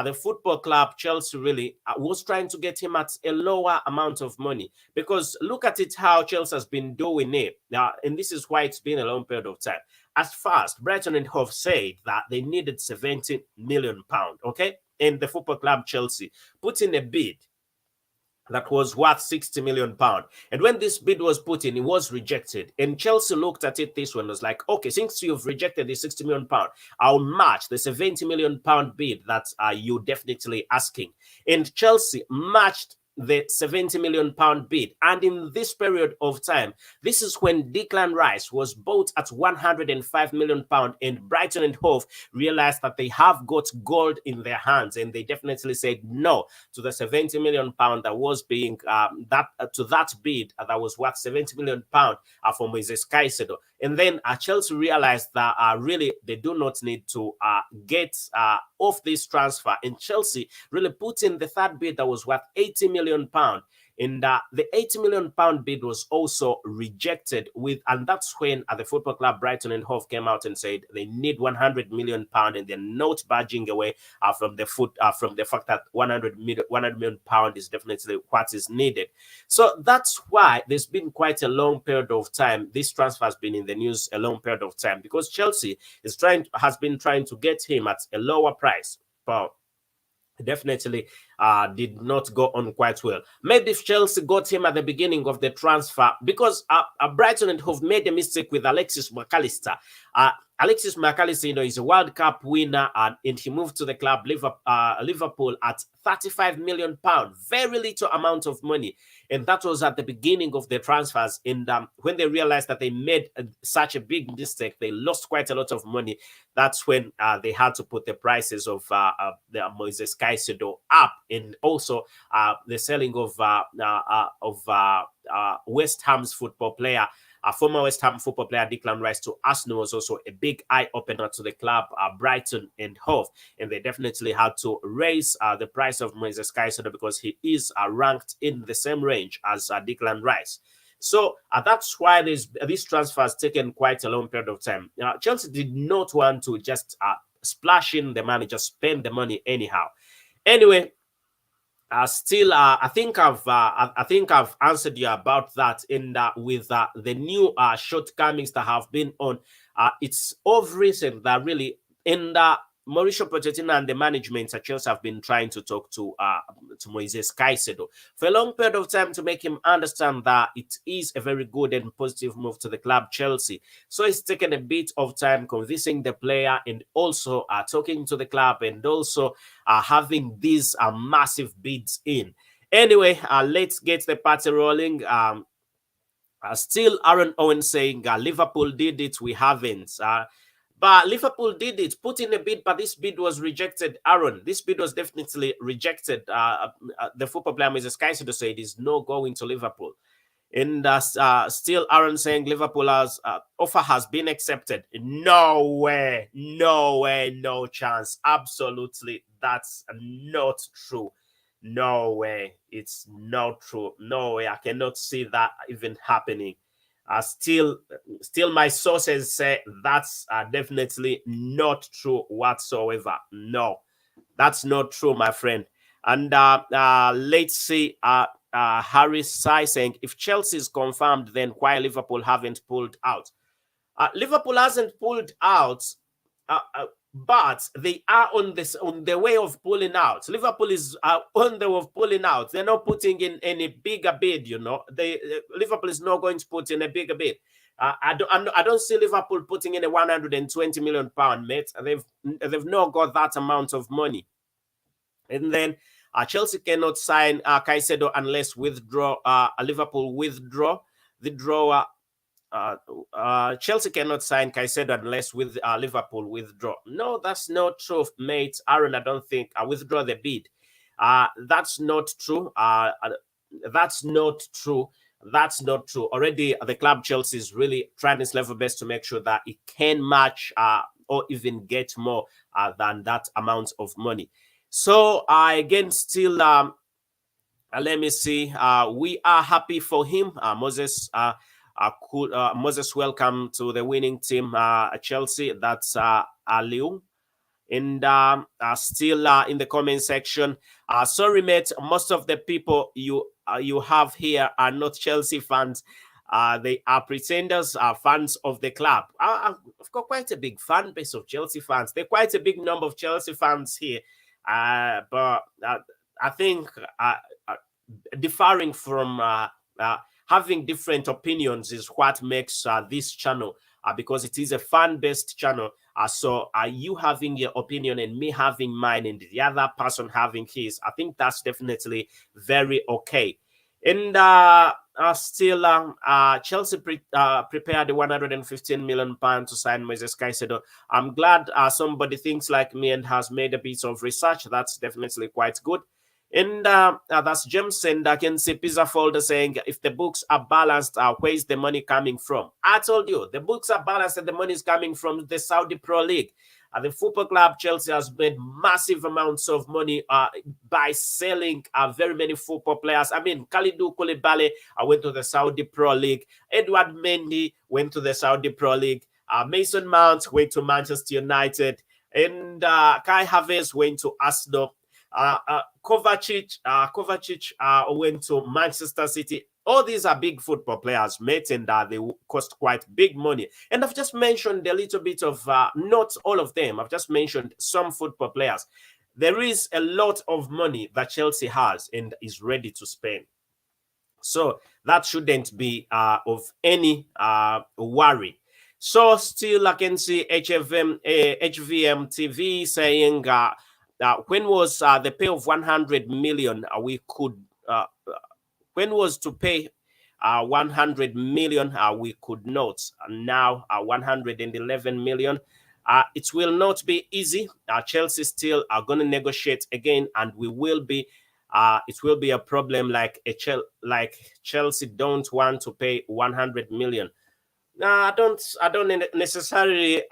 the football club Chelsea really was trying to get him at a lower amount of money, because look at it how Chelsea has been doing it now, and this is why it's been a long period of time. At first, Brighton and Hove said that they needed 70 million pound, okay, and the football club Chelsea put in a bid that was worth 60 million pound. And when this bid was put in, it was rejected. And Chelsea looked at it this way and was like, okay, since you've rejected the 60 million pound, I'll match the 70 million pound bid that you definitely asking. And Chelsea matched the 70 million pound bid. And in this period of time, this is when Declan Rice was bought at 105 million pound, and Brighton and Hove realized that they have got gold in their hands, and they definitely said no to the 70 million pound that was being to that bid that was worth 70 million pound for MOISES CAICEDO. And then Chelsea realized that really they do not need to get off this transfer, and Chelsea really put in the third bid that was worth 80 million pound. And the 80 million pound bid was also rejected and that's when the football club Brighton and Hove came out and said they need 100 million pound, and they're not budging away from the fact that 100 million pound is definitely what is needed. So that's why there's been quite a long period of time. This transfer has been in the news a long period of time, because Chelsea has been trying to get him at a lower price. But definitely did not go on quite well. Maybe if Chelsea got him at the beginning of the transfer, because Brighton and Hove made a mistake with Alexis McAllister. Alexis McAllister, is a World Cup winner, and he moved to the club Liverpool at 35 million pound, very little amount of money. And that was at the beginning of the transfers. And when they realized that they made such a big mistake, they lost quite a lot of money. That's when they had to put the prices of the MOISES CAICEDO up, and also the selling of West Ham's football player, former West Ham football player Declan Rice, to Arsenal was also a big eye-opener to the club Brighton and Hove. And they definitely had to raise the price of MOISES CAICEDO, because he is ranked in the same range as Declan Rice. So that's why this transfer has taken quite a long period of time. Chelsea did not want to just splash in the money, just spend the money anyhow. Anyway, still, I think I've answered you about that in that with the new shortcomings that have been on. It's of recent that really in the Mauricio Pochettino and the management at Chelsea have been trying to talk to Moises Caicedo for a long period of time to make him understand that it is a very good and positive move to the club Chelsea. So it's taken a bit of time convincing the player and also talking to the club and also having these massive bids in. Anyway, let's get the party rolling. Still, Aaron Owen saying Liverpool did it, we haven't. But Liverpool did it, put in a bid, but this bid was rejected. Aaron, this bid was definitely rejected. The football player, Mrs. Caicedo, said is no going to Liverpool. And still, Aaron saying Liverpool has offer has been accepted. No way, no way, no chance. Absolutely, that's not true. No way, it's not true. No way, I cannot see that even happening. Still, my sources say that's definitely not true whatsoever. No, that's not true, my friend. And let's see. Harris Sai saying, if Chelsea is confirmed, then why Liverpool haven't pulled out? Liverpool hasn't pulled out, but they are on the way of pulling out. Liverpool is on the way of pulling out. They're not putting in any bigger bid. Liverpool is not going to put in a bigger bid. I don't see Liverpool putting in a 120 million pound, mate. They've not got that amount of money. And then Chelsea cannot sign Caicedo unless Liverpool withdraw. Chelsea cannot sign Caicedo unless Liverpool withdraw. No, that's not true, mate. Aaron, I don't think withdraw the bid. That's not true. That's not true. That's not true. Already, the club Chelsea is really trying its level best to make sure that it can match or even get more than that amount of money. So again, still, let me see. We are happy for him, Moses. Moses, welcome to the winning team, Chelsea. That's Aliu. And still in the comment section, sorry, mate. Most of the people you have here are not Chelsea fans. They are pretenders, fans of the club. I've got quite a big fan base of Chelsea fans. They're quite a big number of Chelsea fans here. But I think differing from having different opinions is what makes this channel, because it is a fan-based channel. So you having your opinion and me having mine and the other person having his, I think that's definitely very okay. And still, Chelsea prepared the 115 million pound to sign Moises Caicedo. I'm glad somebody thinks like me and has made a bit of research. That's definitely quite good. And that's James, and I can see Pizza Folder saying, if the books are balanced, where is the money coming from? I told you, the books are balanced and the money is coming from the Saudi Pro League. The football club Chelsea has made massive amounts of money by selling very many football players. I mean, Kalidou Koulibaly went to the Saudi Pro League. Edward Mendy went to the Saudi Pro League. Mason Mount went to Manchester United. And Kai Havertz went to Arsenal. Kovacic went to Manchester City. All these are big football players, mate, and they cost quite big money. And I've just mentioned a little bit of, not all of them, I've just mentioned some football players. There is a lot of money that Chelsea has and is ready to spend. So that shouldn't be of any worry. So still I can see HVM TV saying, when was the pay of 100 million we could when was to pay 100 million we could not. Now 111 million. It will not be easy. Chelsea still are going to negotiate again, and we will be it will be a problem. Like Chelsea don't want to pay 100 million. I don't necessarily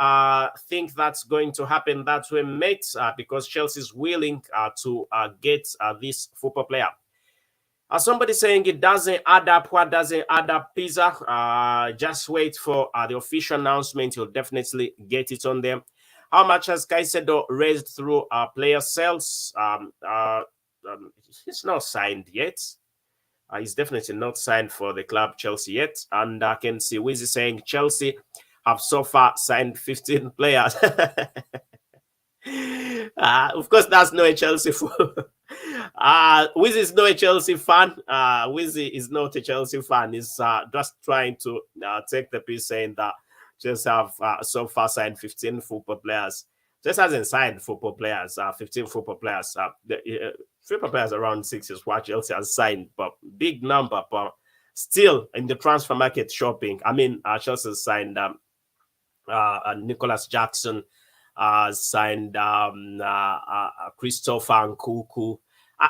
think that's going to happen that way, mate, because Chelsea is willing to get this football player. Somebody saying it doesn't add up. What doesn't add up, Pizza? Just wait for the official announcement. You'll definitely get it on there. How much has Caicedo raised through player sales? he's not signed yet. He's definitely not signed for the club Chelsea yet. And I can see Wizzy saying Chelsea have so far signed 15 players. Of course, that's not a Chelsea fan. Wizzy is not a Chelsea fan. Wizzy is not a Chelsea fan. He's just trying to take the piece, saying that Chelsea have so far signed 15 football players. Just hasn't signed football players, 15 football players. Football players around 6 is what Chelsea has signed, but big number. But still in the transfer market shopping, I mean, Chelsea has signed Nicholas Jackson, signed Christopher Nkuku.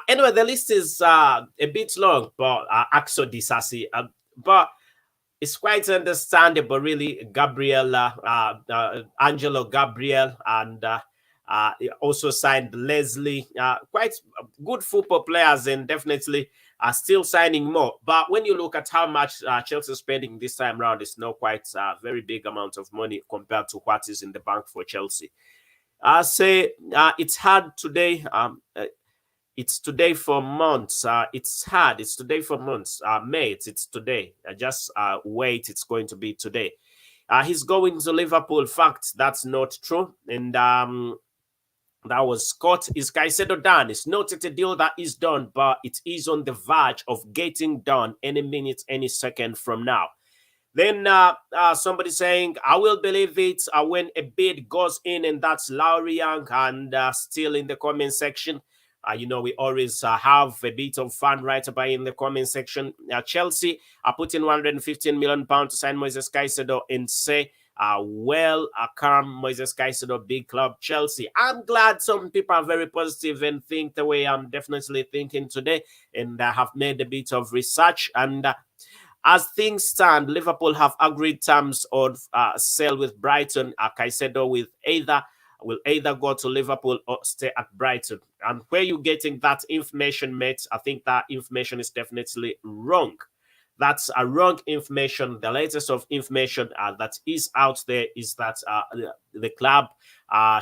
Anyway, the list is a bit long, but Axo Disasi. But it's quite understandable, really. Angelo Gabriel, and also signed Leslie. Quite good football players, and definitely are still signing more. But when you look at how much Chelsea is spending this time around, it's not quite a very big amount of money compared to what is in the bank for Chelsea. I say it's hard today. It's today for months. It's hard. It's today for months. Mate, it's today. Just wait. It's going to be today. He's going to Liverpool. Fact, that's not true. And that was Scott. Is Caicedo done? It's not a deal that is done, but it is on the verge of getting done any minute, any second from now. Then somebody saying, I will believe it when a bid goes in, and that's Lowry Young. And still in the comment section, you know, we always have a bit of fun right about in the comment section. Chelsea are putting £115 million to sign Moises Caicedo and say, come Moises Caicedo, big club Chelsea. I'm glad some people are very positive and think the way I'm definitely thinking today, and I have made a bit of research. And as things stand, Liverpool have agreed terms on sale with Brighton. Caicedo will either go to Liverpool or stay at Brighton. And where you getting that information, mate, I think that information is definitely wrong. That's a wrong information. The latest of information that is out there is that the club,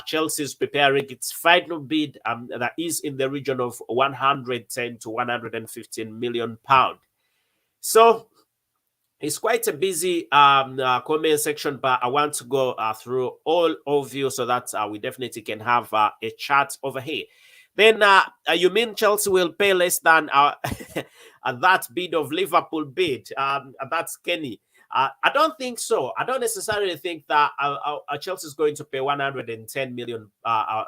Chelsea, is preparing its final bid that is in the region of 110 to 115 million pounds. So it's quite a busy comment section, but I want to go through all of you so that we definitely can have a chat over here. Then you mean Chelsea will pay less than that bid of Liverpool bid? That's Kenny. I don't think so. I don't necessarily think that Chelsea is going to pay 110 million,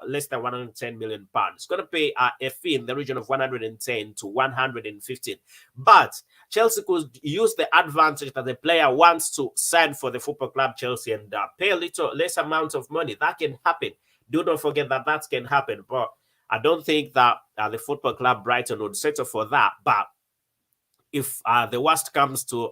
less than 110 million pounds. It's going to pay a fee in the region of 110 to 115. But Chelsea could use the advantage that the player wants to sign for the football club Chelsea and pay a little less amount of money. That can happen. Do not forget that that can happen. But I don't think that the football club Brighton would settle for that. But if the worst comes to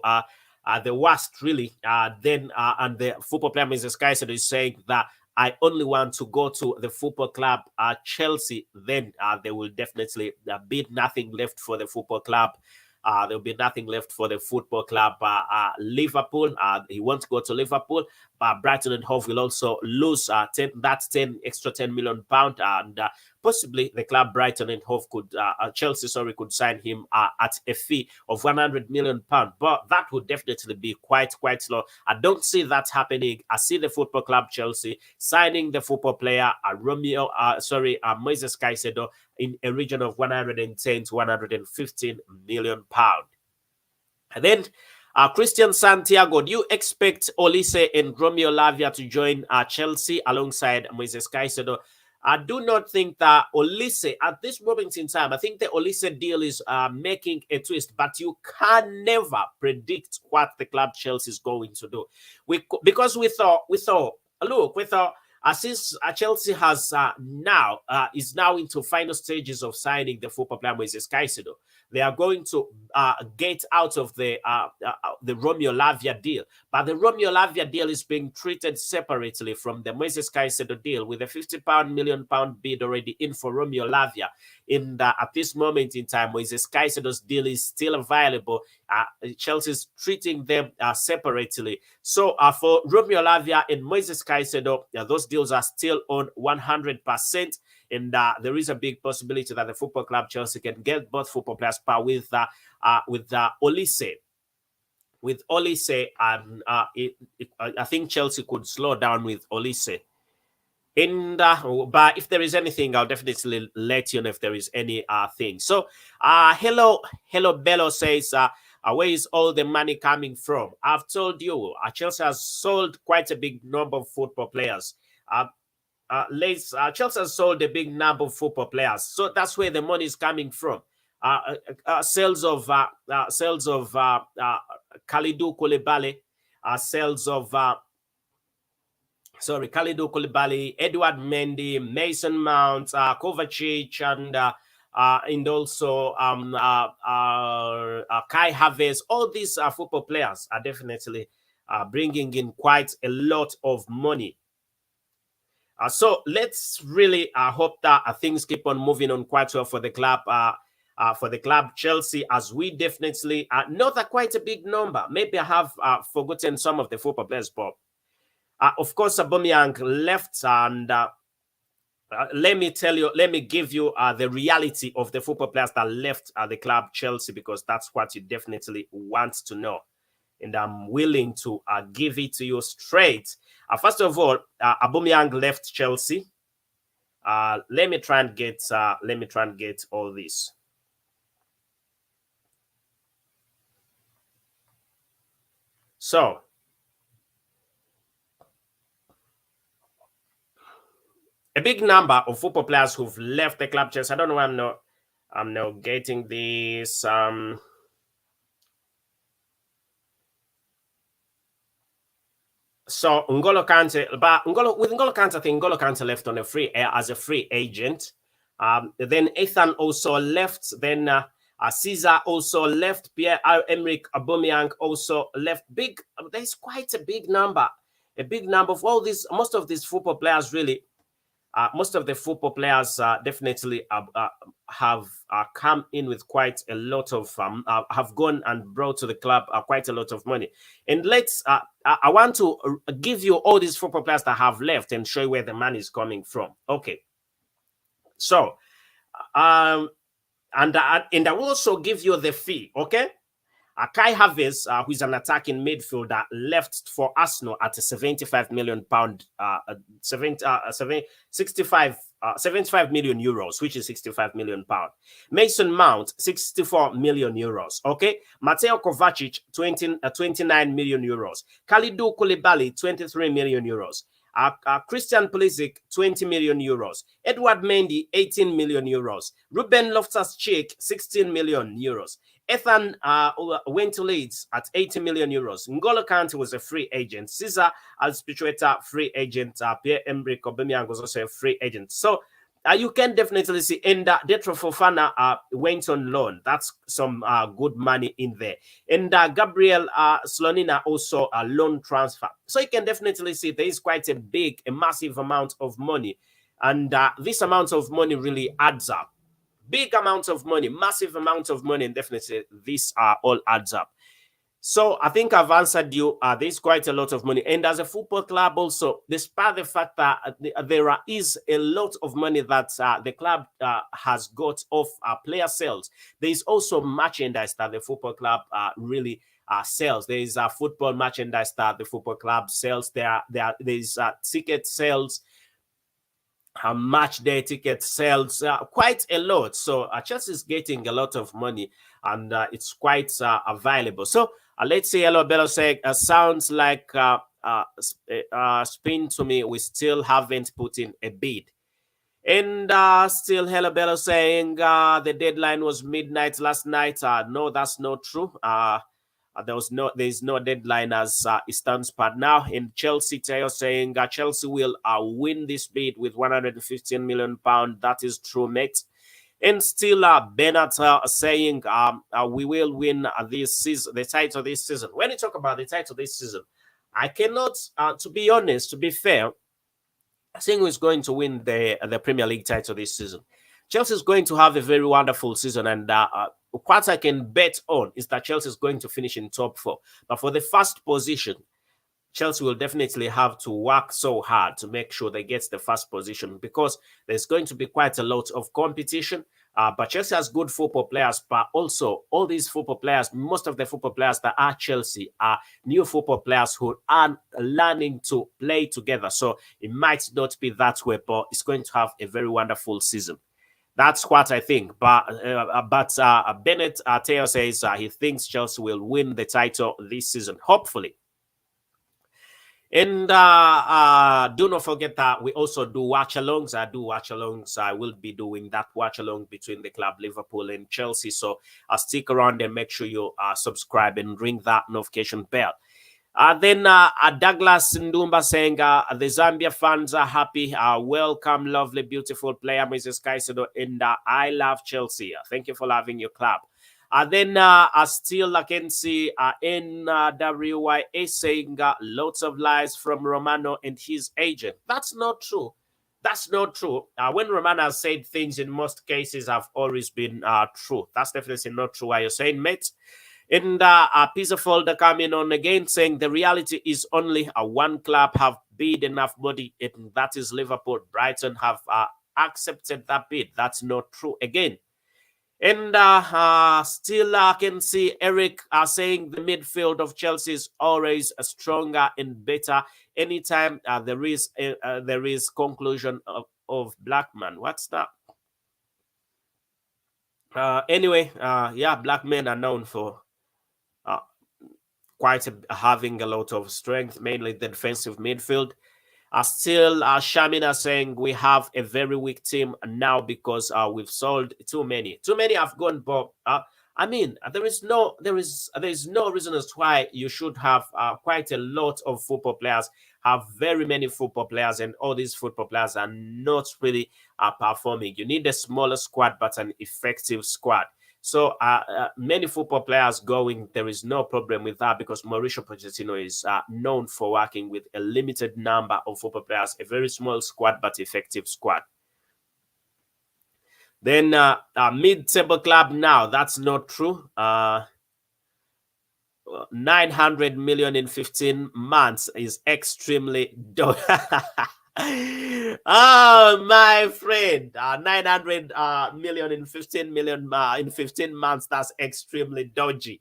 the worst, really, then and the football player Mrs. Caicedo is saying that I only want to go to the football club Chelsea, then there will definitely be nothing left for the football club. There will be nothing left for the football club Liverpool. He wants to go to Liverpool, but Brighton and Hove will also lose 10 extra £10 million, and possibly the club Brighton and Hove could Chelsea could sign him at a fee of £100 million, but that would definitely be quite low. I don't see that happening. I see the football club Chelsea signing the football player Moises Caicedo in a region of 110 to 115 million pounds. And then Christian Santiago, do you expect Olise and Romeo Lavia to join Chelsea alongside Moises Caicedo? I do not think that Olise, at this moment in time, I think the Olise deal is making a twist, but you can never predict what the club Chelsea is going to do. Because we thought, since Chelsea has is now into final stages of signing the football player Moises Caicedo, they are going to get out of the Romeo Lavia deal. But the Romeo Lavia deal is being treated separately from the Moises Caicedo deal, with a £50 million bid already in for Romeo Lavia. At this moment in time, Moises Caicedo's deal is still available. Chelsea is treating them separately. So for Romeo Lavia and Moises Caicedo, those deals are still on 100%. and there is a big possibility that the football club Chelsea can get both football players with Olise. With Olise, I think Chelsea could slow down with Olise. And but if there is anything, I'll definitely let you know if there is any thing. So hello Bello says, where is all the money coming from? I've told you, Chelsea has sold quite a big number of football players. Chelsea has sold a big number of football players, so that's where the money is coming from. Sales of Kalidou Koulibaly, sales of Kalidou Koulibaly, Edouard Mendy, Mason Mount, Kovacic, and also Kai Havertz. All these football players are definitely bringing in quite a lot of money. So let's really hope that things keep on moving on quite well for the club. For the club Chelsea, as we definitely not quite a big number. Maybe I have forgotten some of the football players, but of course Aubameyang left, and let me give you the reality of the football players that left the club Chelsea, because that's what you definitely want to know, and I'm willing to give it to you straight. First of all, Aubameyang left Chelsea. Let me try and get all this. So a big number of football players who've left the club Chelsea. I don't know why I'm not getting this. So N'Golo Kante, but with N'Golo Kante, I think N'Golo Kante left on as a free agent. Then Ethan also left. Then Caesar also left. Pierre-Emerick Aubameyang also left. There's quite a big number of all these. Most of these football players really. Most of the football players definitely have come in with quite a lot of have gone and brought to the club quite a lot of money. And I want to give you all these football players that have left and show you where the money is coming from. Okay, so and I will also give you the fee. Okay. Kai Havertz, who is an attacking midfielder, left for Arsenal at a £75 million, 75 million euros, which is £65 million. Mason Mount, 64 million euros. Okay, Mateo Kovacic, 29 million euros. Kalidou Koulibaly, 23 million euros. Christian Pulisic, 20 million euros. Edouard Mendy, 18 million euros. Ruben Loftus-Cheek, 16 million euros. Ethan went to Leeds at 80 million euros. N'Golo Kante was a free agent. Cesar Azpilicueta, free agent. Pierre-Emerick Aubameyang was also a free agent. So you can definitely see. And Detro Fofana went on loan. That's some good money in there. And Gabriel Slonina also a loan transfer. So you can definitely see there is quite a massive amount of money. And this amount of money really adds up. Big amounts of money, massive amounts of money, and definitely this all adds up. So I think I've answered you. There's quite a lot of money. And as a football club also, despite the fact that there is a lot of money that the club has got off player sales, there is also merchandise that the football club really sells. There is football merchandise that the football club sells. There is ticket sales. Match day ticket sales, quite a lot. So Chelsea is getting a lot of money, and it's quite available. So let's see. Hello Bello saying, sounds like spin to me. We still haven't put in a bid. And still Hello Bello saying the deadline was midnight last night. No, that's not true. There's no deadline as it stands part now. In Chelsea, Tayo saying Chelsea will win this bid with £115 million. That is true, mate. And still Bernard saying we will win this season, the title this season. When you talk about the title this season, I cannot, to be honest, to be fair, I think who's going to win the Premier League title this season. Chelsea is going to have a very wonderful season, and what I can bet on is that Chelsea is going to finish in top 4. But for the first position, Chelsea will definitely have to work so hard to make sure they get the first position, because there's going to be quite a lot of competition. But Chelsea has good football players, but also all these football players, most of the football players that are Chelsea are new football players who are learning to play together. So it might not be that way, but it's going to have a very wonderful season. That's what I think. But Bennett Teo says he thinks Chelsea will win the title this season, hopefully. And do not forget that we also do watch-alongs. I do watch-alongs. I will be doing that watch-along between the club Liverpool and Chelsea. So stick around and make sure you subscribe and ring that notification bell. Then Douglas Ndumba saying the Zambia fans are happy. Welcome, lovely, beautiful player, Mrs. CAICEDO. And I love Chelsea. Thank you for loving your club. Then still I can see NWYA saying lots of lies from Romano and his agent. That's not true. That's not true. When Romano has said things, in most cases have always been true. That's definitely not true what you're saying, mate. And Pizza Folder coming on again saying the reality is only one club have bid enough money, and that is Liverpool. Brighton have accepted that bid. That's not true again. And still I can see Eric saying the midfield of Chelsea is always stronger and better anytime there is conclusion of Blackman. What's that? Anyway, yeah, black men are known for having a lot of strength, mainly the defensive midfield. Still, Shamina saying we have a very weak team now because we've sold too many. Too many have gone, but I mean, there is no reason as to why you should have quite a lot of football players, have very many football players, and all these football players are not really performing. You need a smaller squad, but an effective squad. So many football players going, there is no problem with that, because Mauricio Pochettino is known for working with a limited number of football players, a very small squad, but effective squad. Then mid-table club now, that's not true. 900 million in 15 months is extremely oh, my friend, 900 million in 15 million in 15 months, that's extremely dodgy.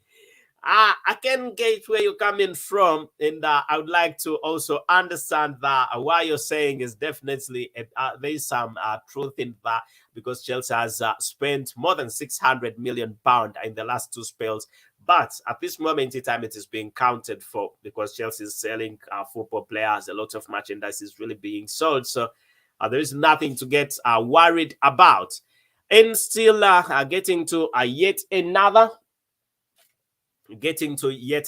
I can get where you're coming from, and I would like to also understand that what you're saying is definitely there's some truth in that, because Chelsea has spent more than 600 million pounds in the last two spells. But at this moment in time, it is being counted for, because Chelsea is selling football players. A lot of merchandise is really being sold. So there is nothing to get worried about. And still getting to yet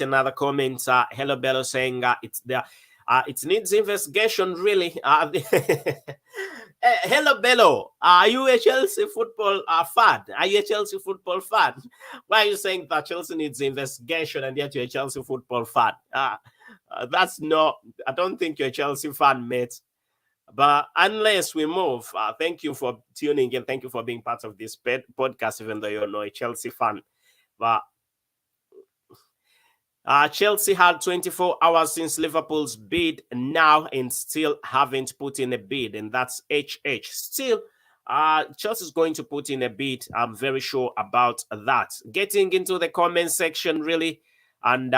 another comment. Hello Bello saying it needs investigation, really. Hello Bello, are you a Chelsea football fan? Are you a Chelsea football fan? Why are you saying that Chelsea needs investigation and yet you're a Chelsea football fan? That's not, I don't think you're a Chelsea fan, mate. But unless we move, thank you for tuning in. Thank you for being part of this podcast, even though you're not a Chelsea fan. But Chelsea had 24 hours since Liverpool's bid now and still haven't put in a bid, and that's HH. Still, Chelsea's going to put in a bid. I'm very sure about that. Getting into the comment section, really. And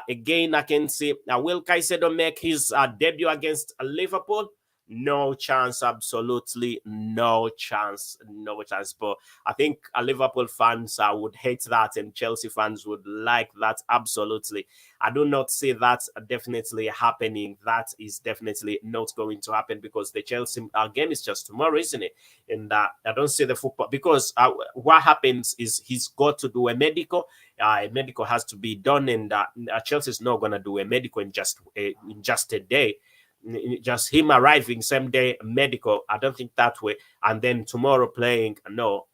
again, I can see, will Caicedo make his debut against Liverpool? No chance, absolutely no chance, no chance. But I think Liverpool fans would hate that, and Chelsea fans would like that, absolutely. I do not see that definitely happening. That is definitely not going to happen, because the Chelsea game is just tomorrow, isn't it? And I don't see the football, because what happens is he's got to do a medical. A medical has to be done, and Chelsea is not going to do a medical in just a day. Just him arriving same day medical. I don't think that way. And then tomorrow playing, no,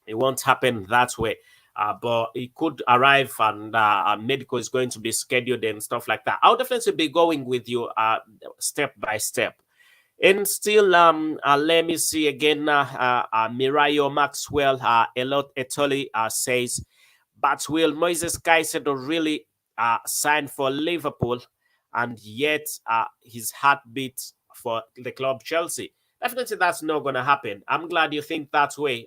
it won't happen that way. But it could arrive, and medical is going to be scheduled and stuff like that. I'll definitely be going with you step by step. And still, let me see again. Mirayo Maxwell, Elot Etoli says, but will Moises Caicedo really sign for Liverpool? and yet his heartbeat for the club Chelsea. Definitely, that's not going to happen. I'm glad you think that way.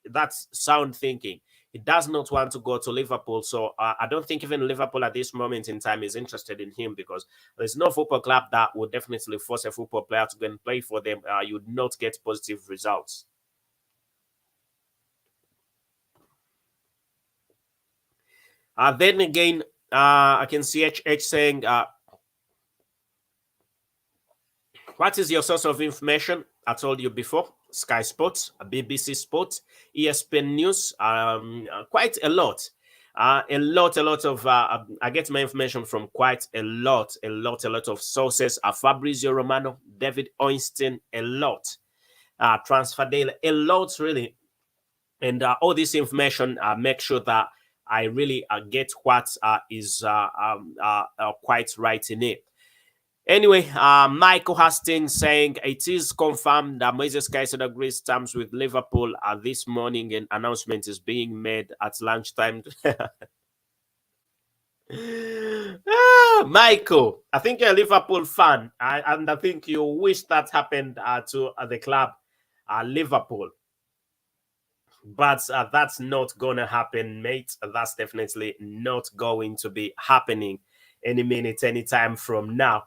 That's sound thinking. He does not want to go to Liverpool, so I don't think even Liverpool at this moment in time is interested in him, because there's no football club that would definitely force a football player to go and play for them. You would not get positive results. Then again, I can see HH saying, what is your source of information? I told you before: Sky Sports, BBC Sports, ESPN News, quite a lot. A lot of, I get my information from quite a lot of sources. Fabrizio Romano, David Oinstein, a lot. Transfer Daily, a lot, really. And all this information, make sure that I really get what is quite right in it. Anyway, Michael Hastings saying it is confirmed that Moises Caicedo agrees terms with Liverpool this morning. An announcement is being made at lunchtime. Michael, I think you're a Liverpool fan, and I think you wish that happened to the club, Liverpool. But that's not going to happen, mate. That's definitely not going to be happening any minute, any time from now.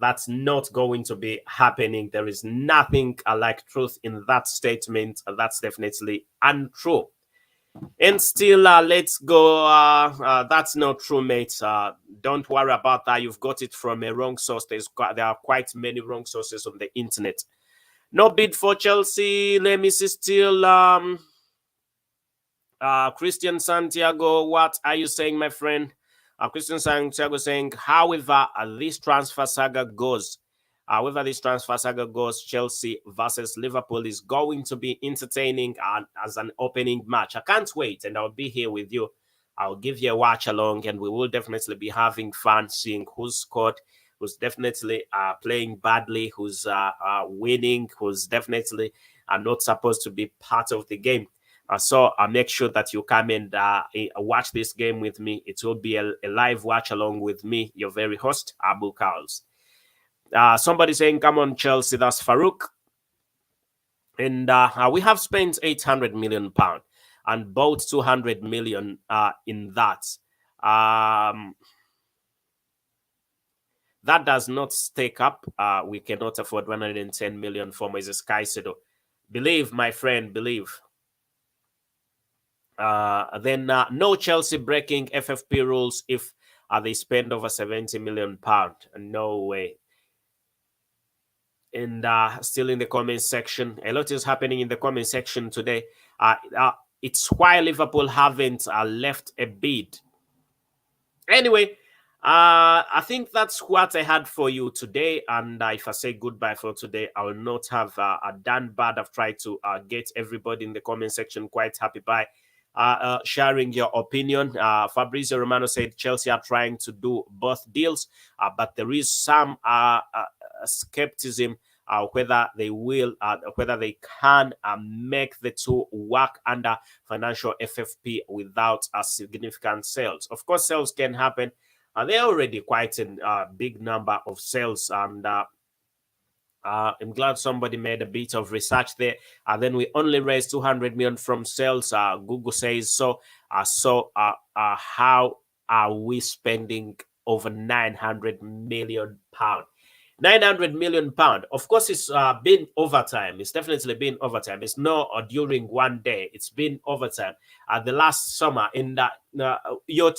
That's not going to be happening. There is nothing like truth in that statement. That's definitely untrue. And still, let's go. That's not true, mate. Don't worry about that. You've got it from a wrong source. There are quite many wrong sources on the internet. No bid for Chelsea. Let me see. Still, Christian Santiago, what are you saying, my friend? Christian Santiago saying, however, this transfer saga goes, Chelsea versus Liverpool is going to be entertaining as an opening match. I can't wait, and I'll be here with you. I'll give you a watch along, and we will definitely be having fun seeing who's scored, who's definitely playing badly, who's winning, who's definitely not supposed to be part of the game. So make sure that you come and watch this game with me. It will be a live watch along with me, your very host, Abu KALS. Somebody saying, come on, Chelsea. That's Farouk. And we have spent £800 million and bought 200 million in that. That does not stack up. We cannot afford 110 million for Moises Caicedo. Believe, my friend, believe. Then no Chelsea breaking FFP rules if they spend over £70 million. No way. And still in the comment section, a lot is happening in the comment section today. It's why Liverpool haven't left a bid. Anyway, I think that's what I had for you today. And if I say goodbye for today, I will not have done bad. I've tried to get everybody in the comment section quite happy by sharing your opinion. Fabrizio Romano said Chelsea are trying to do both deals, but there is some skepticism whether they will, whether they can make the two work under financial FFP without significant sales. Of course, sales can happen. They're already quite a big number of sales, and I'm glad somebody made a bit of research there. Then we only raised 200 million from sales. Google says so. How are we spending over 900 million pound? 900 million pound. Of course, it's been overtime. It's definitely been overtime. It's not during one day. It's been overtime. The last summer, in that you're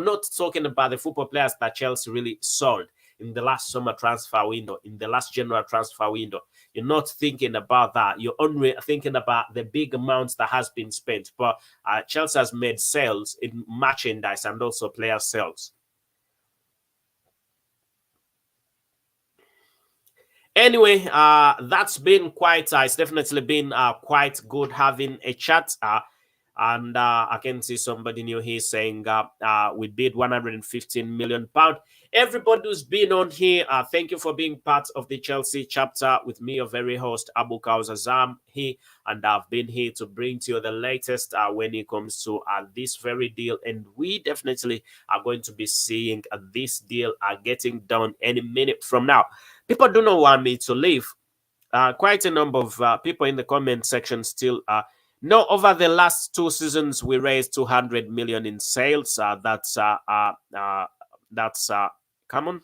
not talking about the football players that Chelsea really sold in the last summer transfer window, in the last general transfer window. You're not thinking about that. You're only thinking about the big amounts that has been spent. But Chelsea has made sales in merchandise and also player sales. Anyway, that's been quite, it's definitely been quite good having a chat. And I can see somebody new here saying we bid 115 million pound. Everybody who's been on here, thank you for being part of the Chelsea chapter with me, your very host Abu Kauzazam here, and I've been here to bring to you the latest when it comes to this very deal. And we definitely are going to be seeing this deal getting done any minute from now. People do not want me to leave. Quite a number of people in the comment section still no, over the last 2 seasons we raised 200 million in sales. That's common.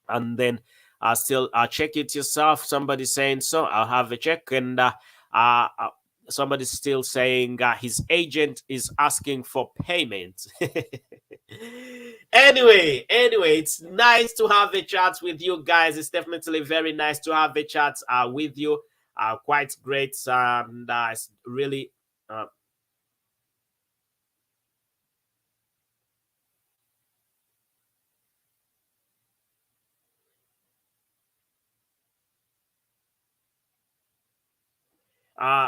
And then still check it yourself. Somebody saying so. I'll have a check. And somebody's still saying his agent is asking for payment. Anyway, it's nice to have a chat with you guys. It's definitely very nice to have a chat with you. Quite great, and it's really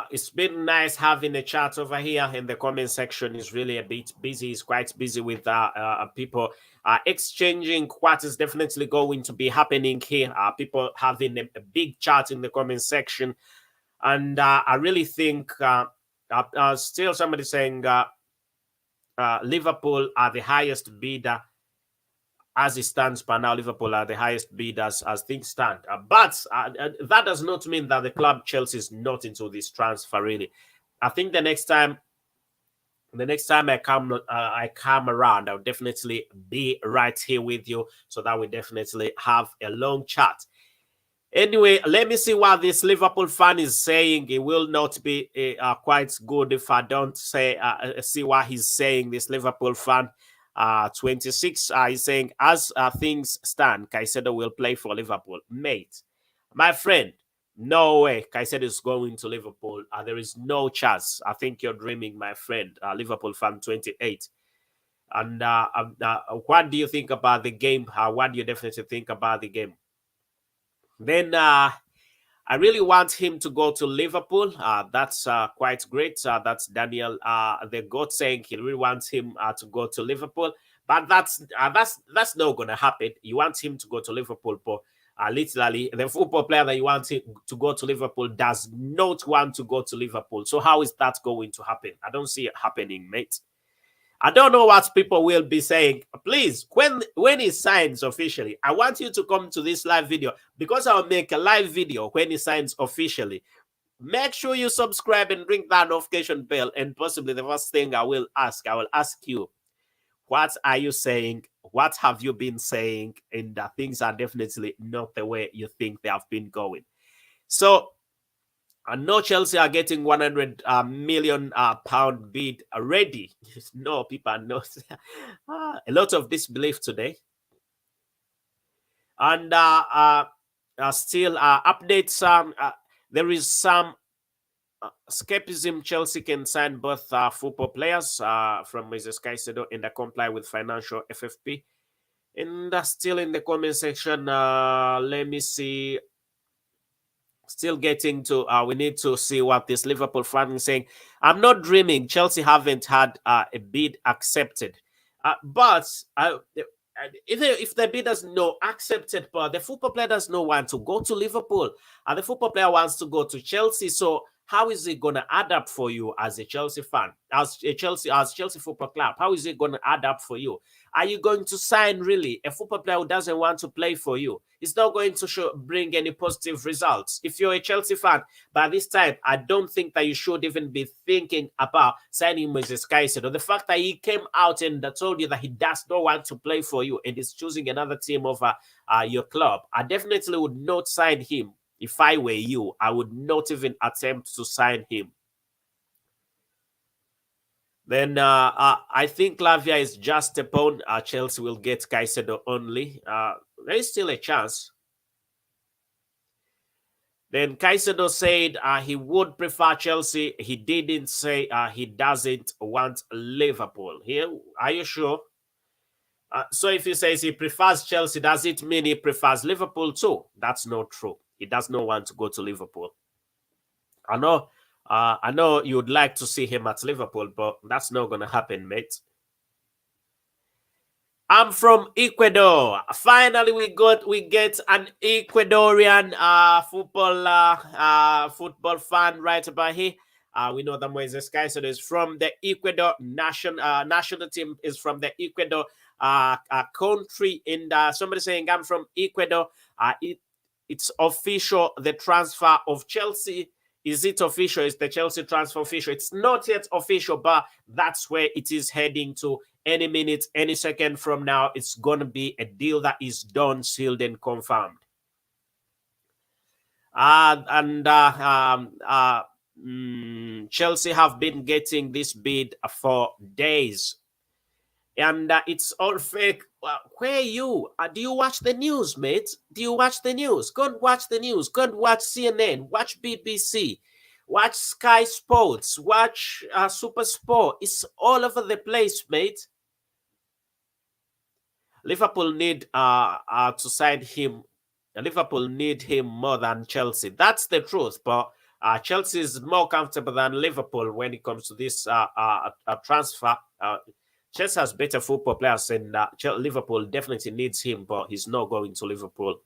it's been nice having a chat over here in the comment section. Is really a bit busy. It's quite busy with people exchanging what is definitely going to be happening here. People having a big chat in the comment section. And I really think still somebody saying Liverpool are the highest bidder. As it stands per now, Liverpool are the highest bidders as things stand. But that does not mean that the club Chelsea is not into this transfer, really. I think the next time I come around, I'll definitely be right here with you so that we definitely have a long chat. Anyway, let me see what this Liverpool fan is saying. It will not be quite good if I don't say see what he's saying. This Liverpool fan, 26, he's saying, as things stand, Caicedo will play for Liverpool. Mate, my friend, no way Caicedo is going to Liverpool. There is no chance. I think you're dreaming, my friend. Liverpool fan 28. And what do you think about the game? What do you definitely think about the game? Then I really want him to go to Liverpool. That's quite great. That's Daniel, the God, saying he really wants him to go to Liverpool. But that's not gonna happen. You want him to go to Liverpool, but literally the football player that you want him to go to Liverpool does not want to go to Liverpool. So how is that going to happen? I don't see it happening, mate. I don't know what people will be saying. Please, when he signs officially, I want you to come to this live video because I'll make a live video when he signs officially. Make sure you subscribe and ring that notification bell. And possibly the first thing I will ask you, what are you saying? What have you been saying? And things are definitely not the way you think they have been going. So I know Chelsea are getting 100 million pound bid already. No, people are not. A lot of disbelief today. And still updates. There is some skepticism. Chelsea can sign both football players from MOISES CAICEDO and comply with financial FFP. And still in the comment section, let me see. Still getting to we need to see what this Liverpool fan is saying. I'm not dreaming. Chelsea haven't had a bid accepted, but if the bid does not accepted, but the football player does not want to go to Liverpool, and the football player wants to go to Chelsea. So how is it going to add up for you as a Chelsea fan, as Chelsea Football Club? How is it going to add up for you? Are you going to sign really a football player who doesn't want to play for you? It's not going to bring any positive results. If you're a Chelsea fan, by this time, I don't think that you should even be thinking about signing MOISES CAICEDO. The fact that he came out and told you that he does not want to play for you and is choosing another team over your club, I definitely would not sign him. If I were you, I would not even attempt to sign him. Then I think Lavia is just a pawn. Chelsea will get Caicedo only. There is still a chance. Then Caicedo said he would prefer Chelsea. He didn't say he doesn't want Liverpool. Here, are you sure? So if he says he prefers Chelsea, does it mean he prefers Liverpool too? That's not true. He does not want to go to Liverpool. I know I know you would like to see him at Liverpool, but that's not going to happen, mate. I'm from Ecuador. Finally, we get an Ecuadorian football fan right about here. We know that Moises CAICEDO is from the Ecuador national team is from the Ecuador country. And somebody saying I'm from Ecuador. It's official. The transfer of Chelsea. Is it official? Is the Chelsea transfer official? It's not yet official, but that's where it is heading to. Any minute, any second from now, it's going to be a deal that is done, sealed, and confirmed. Chelsea have been getting this bid for days. And it's all fake. Where are you? Do you watch the news, mate? Do you watch the news? Go and watch the news. Go and watch CNN. Watch BBC. Watch Sky Sports. Watch Super Sport. It's all over the place, mate. Liverpool need to sign him. Liverpool need him more than Chelsea. That's the truth. But Chelsea is more comfortable than Liverpool when it comes to this transfer. Chelsea has better football players, and Liverpool definitely needs him, but he's not going to Liverpool.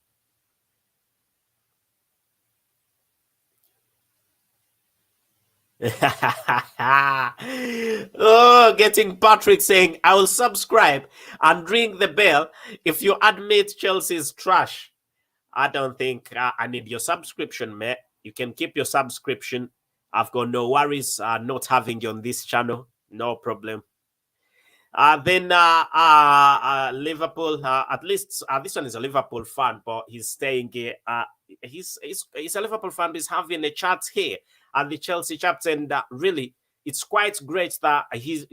Oh, getting Patrick saying, I will subscribe and ring the bell if you admit Chelsea's trash. I don't think I need your subscription, mate. You can keep your subscription. I've got no worries not having you on this channel. No problem. Then Liverpool, at least this one is a Liverpool fan, but he's staying here. He's a Liverpool fan, but he's having a chat here at the Chelsea chapter, and really, it's quite great that he's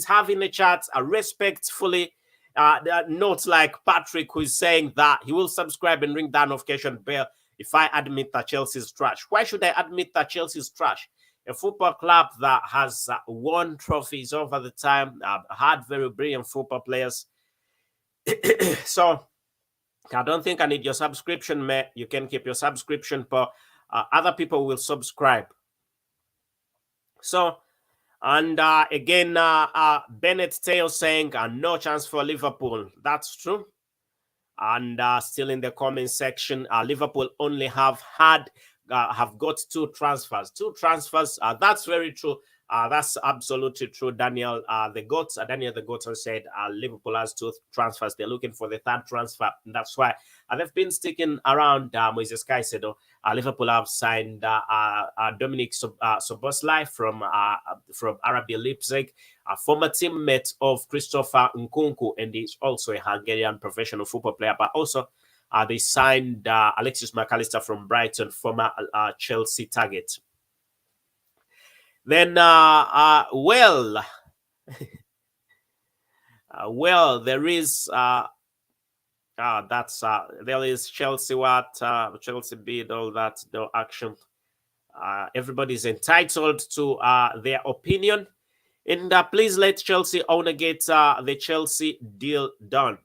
having a chat respectfully. Not like Patrick, who is saying that he will subscribe and ring that notification bell if I admit that Chelsea's trash. Why should I admit that Chelsea's trash? A football club that has won trophies over the time, had very brilliant football players. So I don't think I need your subscription, mate. You can keep your subscription, but other people will subscribe. So, and again, Bennett Tail saying no chance for Liverpool. That's true. And still in the comment section, Liverpool only have got two transfers. That's very true. That's absolutely true. Daniel the Goat said Liverpool has two transfers. They're looking for the third transfer. And that's why they've been sticking around Moises CAICEDO. Liverpool have signed Dominic Szoboszlai from RB Leipzig, a former teammate of Christopher Nkunku, and he's also a Hungarian professional football player. But also, they signed Alexis McAllister from Brighton, former Chelsea target. Then, well, there is there is Chelsea. Chelsea bid all that, no action. Everybody's entitled to their opinion, and please let Chelsea owner get the Chelsea deal done.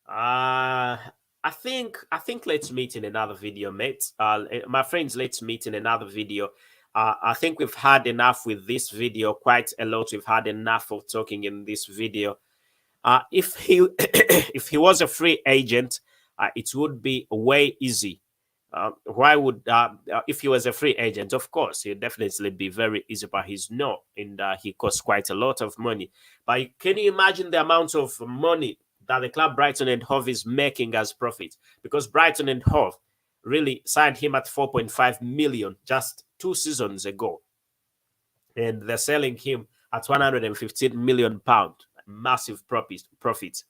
I think let's meet in another video, mate. My friends, let's meet in another video. I think we've had enough with this video, quite a lot. We've had enough of talking in this video. If he if he was a free agent, it would be way easy. Why would if he was a free agent? Of course, he'd definitely be very easy, but he's not, and he costs quite a lot of money. But can you imagine the amount of money that the club Brighton and Hove is making as profit? Because Brighton and Hove really signed him at 4.5 million just 2 seasons ago, and they're selling him at 115 million pound. Massive profit.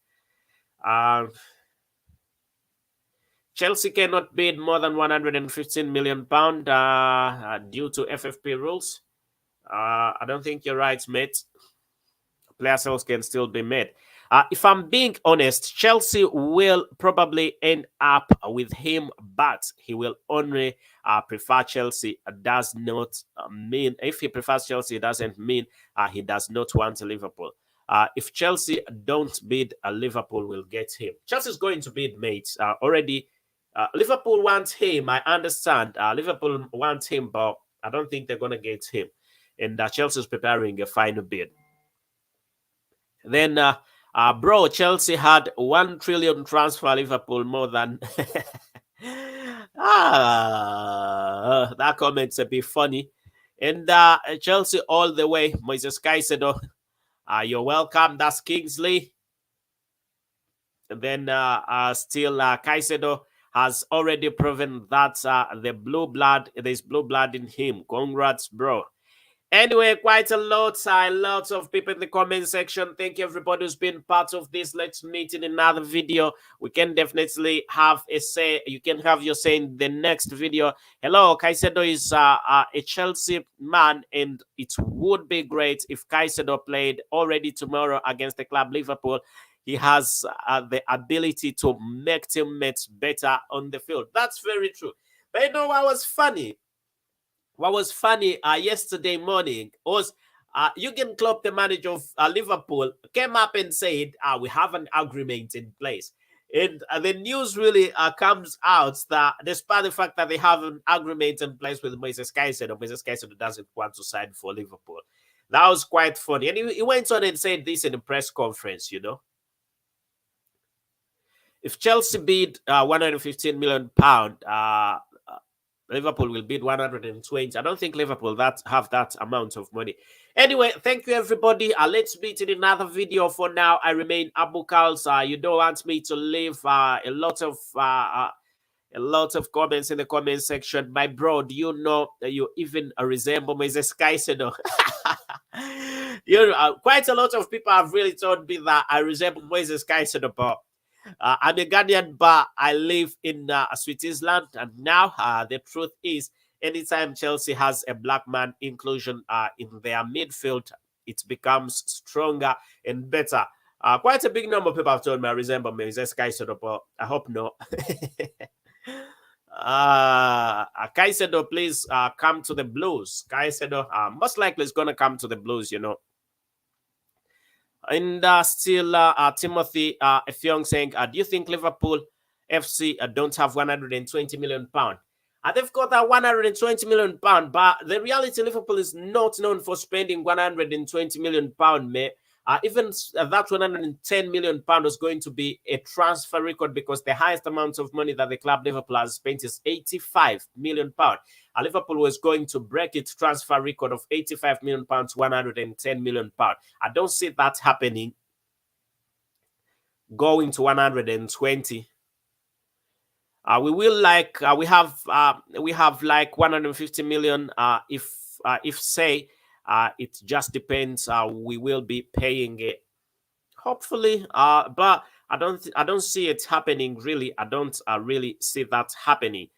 Chelsea cannot bid more than 115 million pound due to FFP rules. I don't think you're right, mate. Player sales can still be made. If I'm being honest, Chelsea will probably end up with him, but he will only prefer Chelsea. Does not mean, if he prefers Chelsea, it doesn't mean he does not want Liverpool. If Chelsea don't bid, Liverpool will get him. Chelsea is going to bid, mates. Already Liverpool wants him. I understand. Liverpool wants him, but I don't think they're going to get him. And Chelsea's preparing a final bid. Then, bro, Chelsea had 1 trillion transfer, Liverpool more than. That comment's a bit funny. And Chelsea all the way. Moises CAICEDO, you're welcome. That's Kingsley. And then still CAICEDO has already proven that there's blue blood in him. Congrats, bro. Anyway, quite a lot of people in the comment section. Thank you, everybody who's been part of this. Let's meet in another video. We can definitely have a say. You can have your say in the next video. Hello, CAICEDO is a Chelsea man, and it would be great if CAICEDO played already tomorrow against the club Liverpool. He has the ability to make teammates better on the field. That's very true. But you know what was funny? What was funny yesterday morning was Jurgen Klopp, the manager of Liverpool, came up and said, we have an agreement in place. And the news really comes out that despite the fact that they have an agreement in place with Moises CAICEDO doesn't want to sign for Liverpool. That was quite funny. And he went on and said this in a press conference, you know. If Chelsea bid £115 million, Liverpool will bid 120. I don't think Liverpool have that amount of money. Anyway, thank you, everybody. Let's meet in another video. For now, I remain Abu KALS. You don't want me to leave a lot of comments in the comment section. My bro, do you know that you even resemble Moises CAICEDO? Quite a lot of people have really told me that I resemble Moises CAICEDO, but I'm a Ghanaian, but I live in Switzerland. And now the truth is, anytime Chelsea has a black man inclusion in their midfield, it becomes stronger and better. Quite a big number of people have told me I resemble Moises CAICEDO, but I hope not. CAICEDO, please come to the Blues. CAICEDO most likely is going to come to the Blues, you know. And still, Timothy Effiong saying, do you think Liverpool FC don't have £120 million? They've got that £120 million, but the reality, Liverpool is not known for spending £120 million, mate. Even that £110 million was going to be a transfer record, because the highest amount of money that the club Liverpool has spent is £85 million. Liverpool was going to break its transfer record of £85 million, £110 million. I don't see that happening, going to 120. We will like we have like 150 million. If say it just depends, we will be paying it, hopefully. But I don't see it happening, really. I don't really see that happening.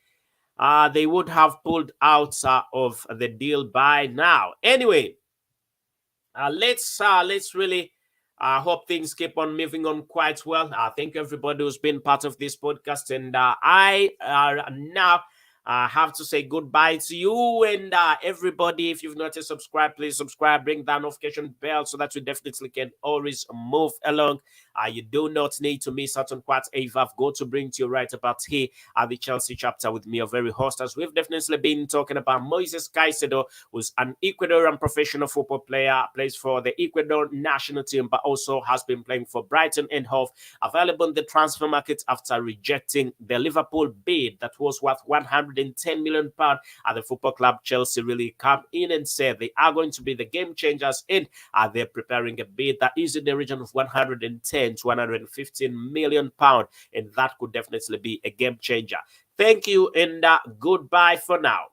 They would have pulled out of the deal by now. Anyway, let's really hope things keep on moving on quite well. Thank you, everybody who's been part of this podcast, and I now have to say goodbye to you. And everybody, if you've not yet subscribed, please subscribe, ring that notification bell, so that you definitely can always move along. You do not need to miss out on what I've got to bring to you right about here at the Chelsea chapter with me, your very host, as we've definitely been talking about Moises CAICEDO, who's an Ecuadorian professional football player, plays for the Ecuador national team, but also has been playing for Brighton and Hove, available in the transfer market after rejecting the Liverpool bid that was worth £110 million. At the football club Chelsea really come in and say they are going to be the game changers, and they're preparing a bid that is in the region of 110 to 115 million pounds, and that could definitely be a game changer. Thank you, and goodbye for now.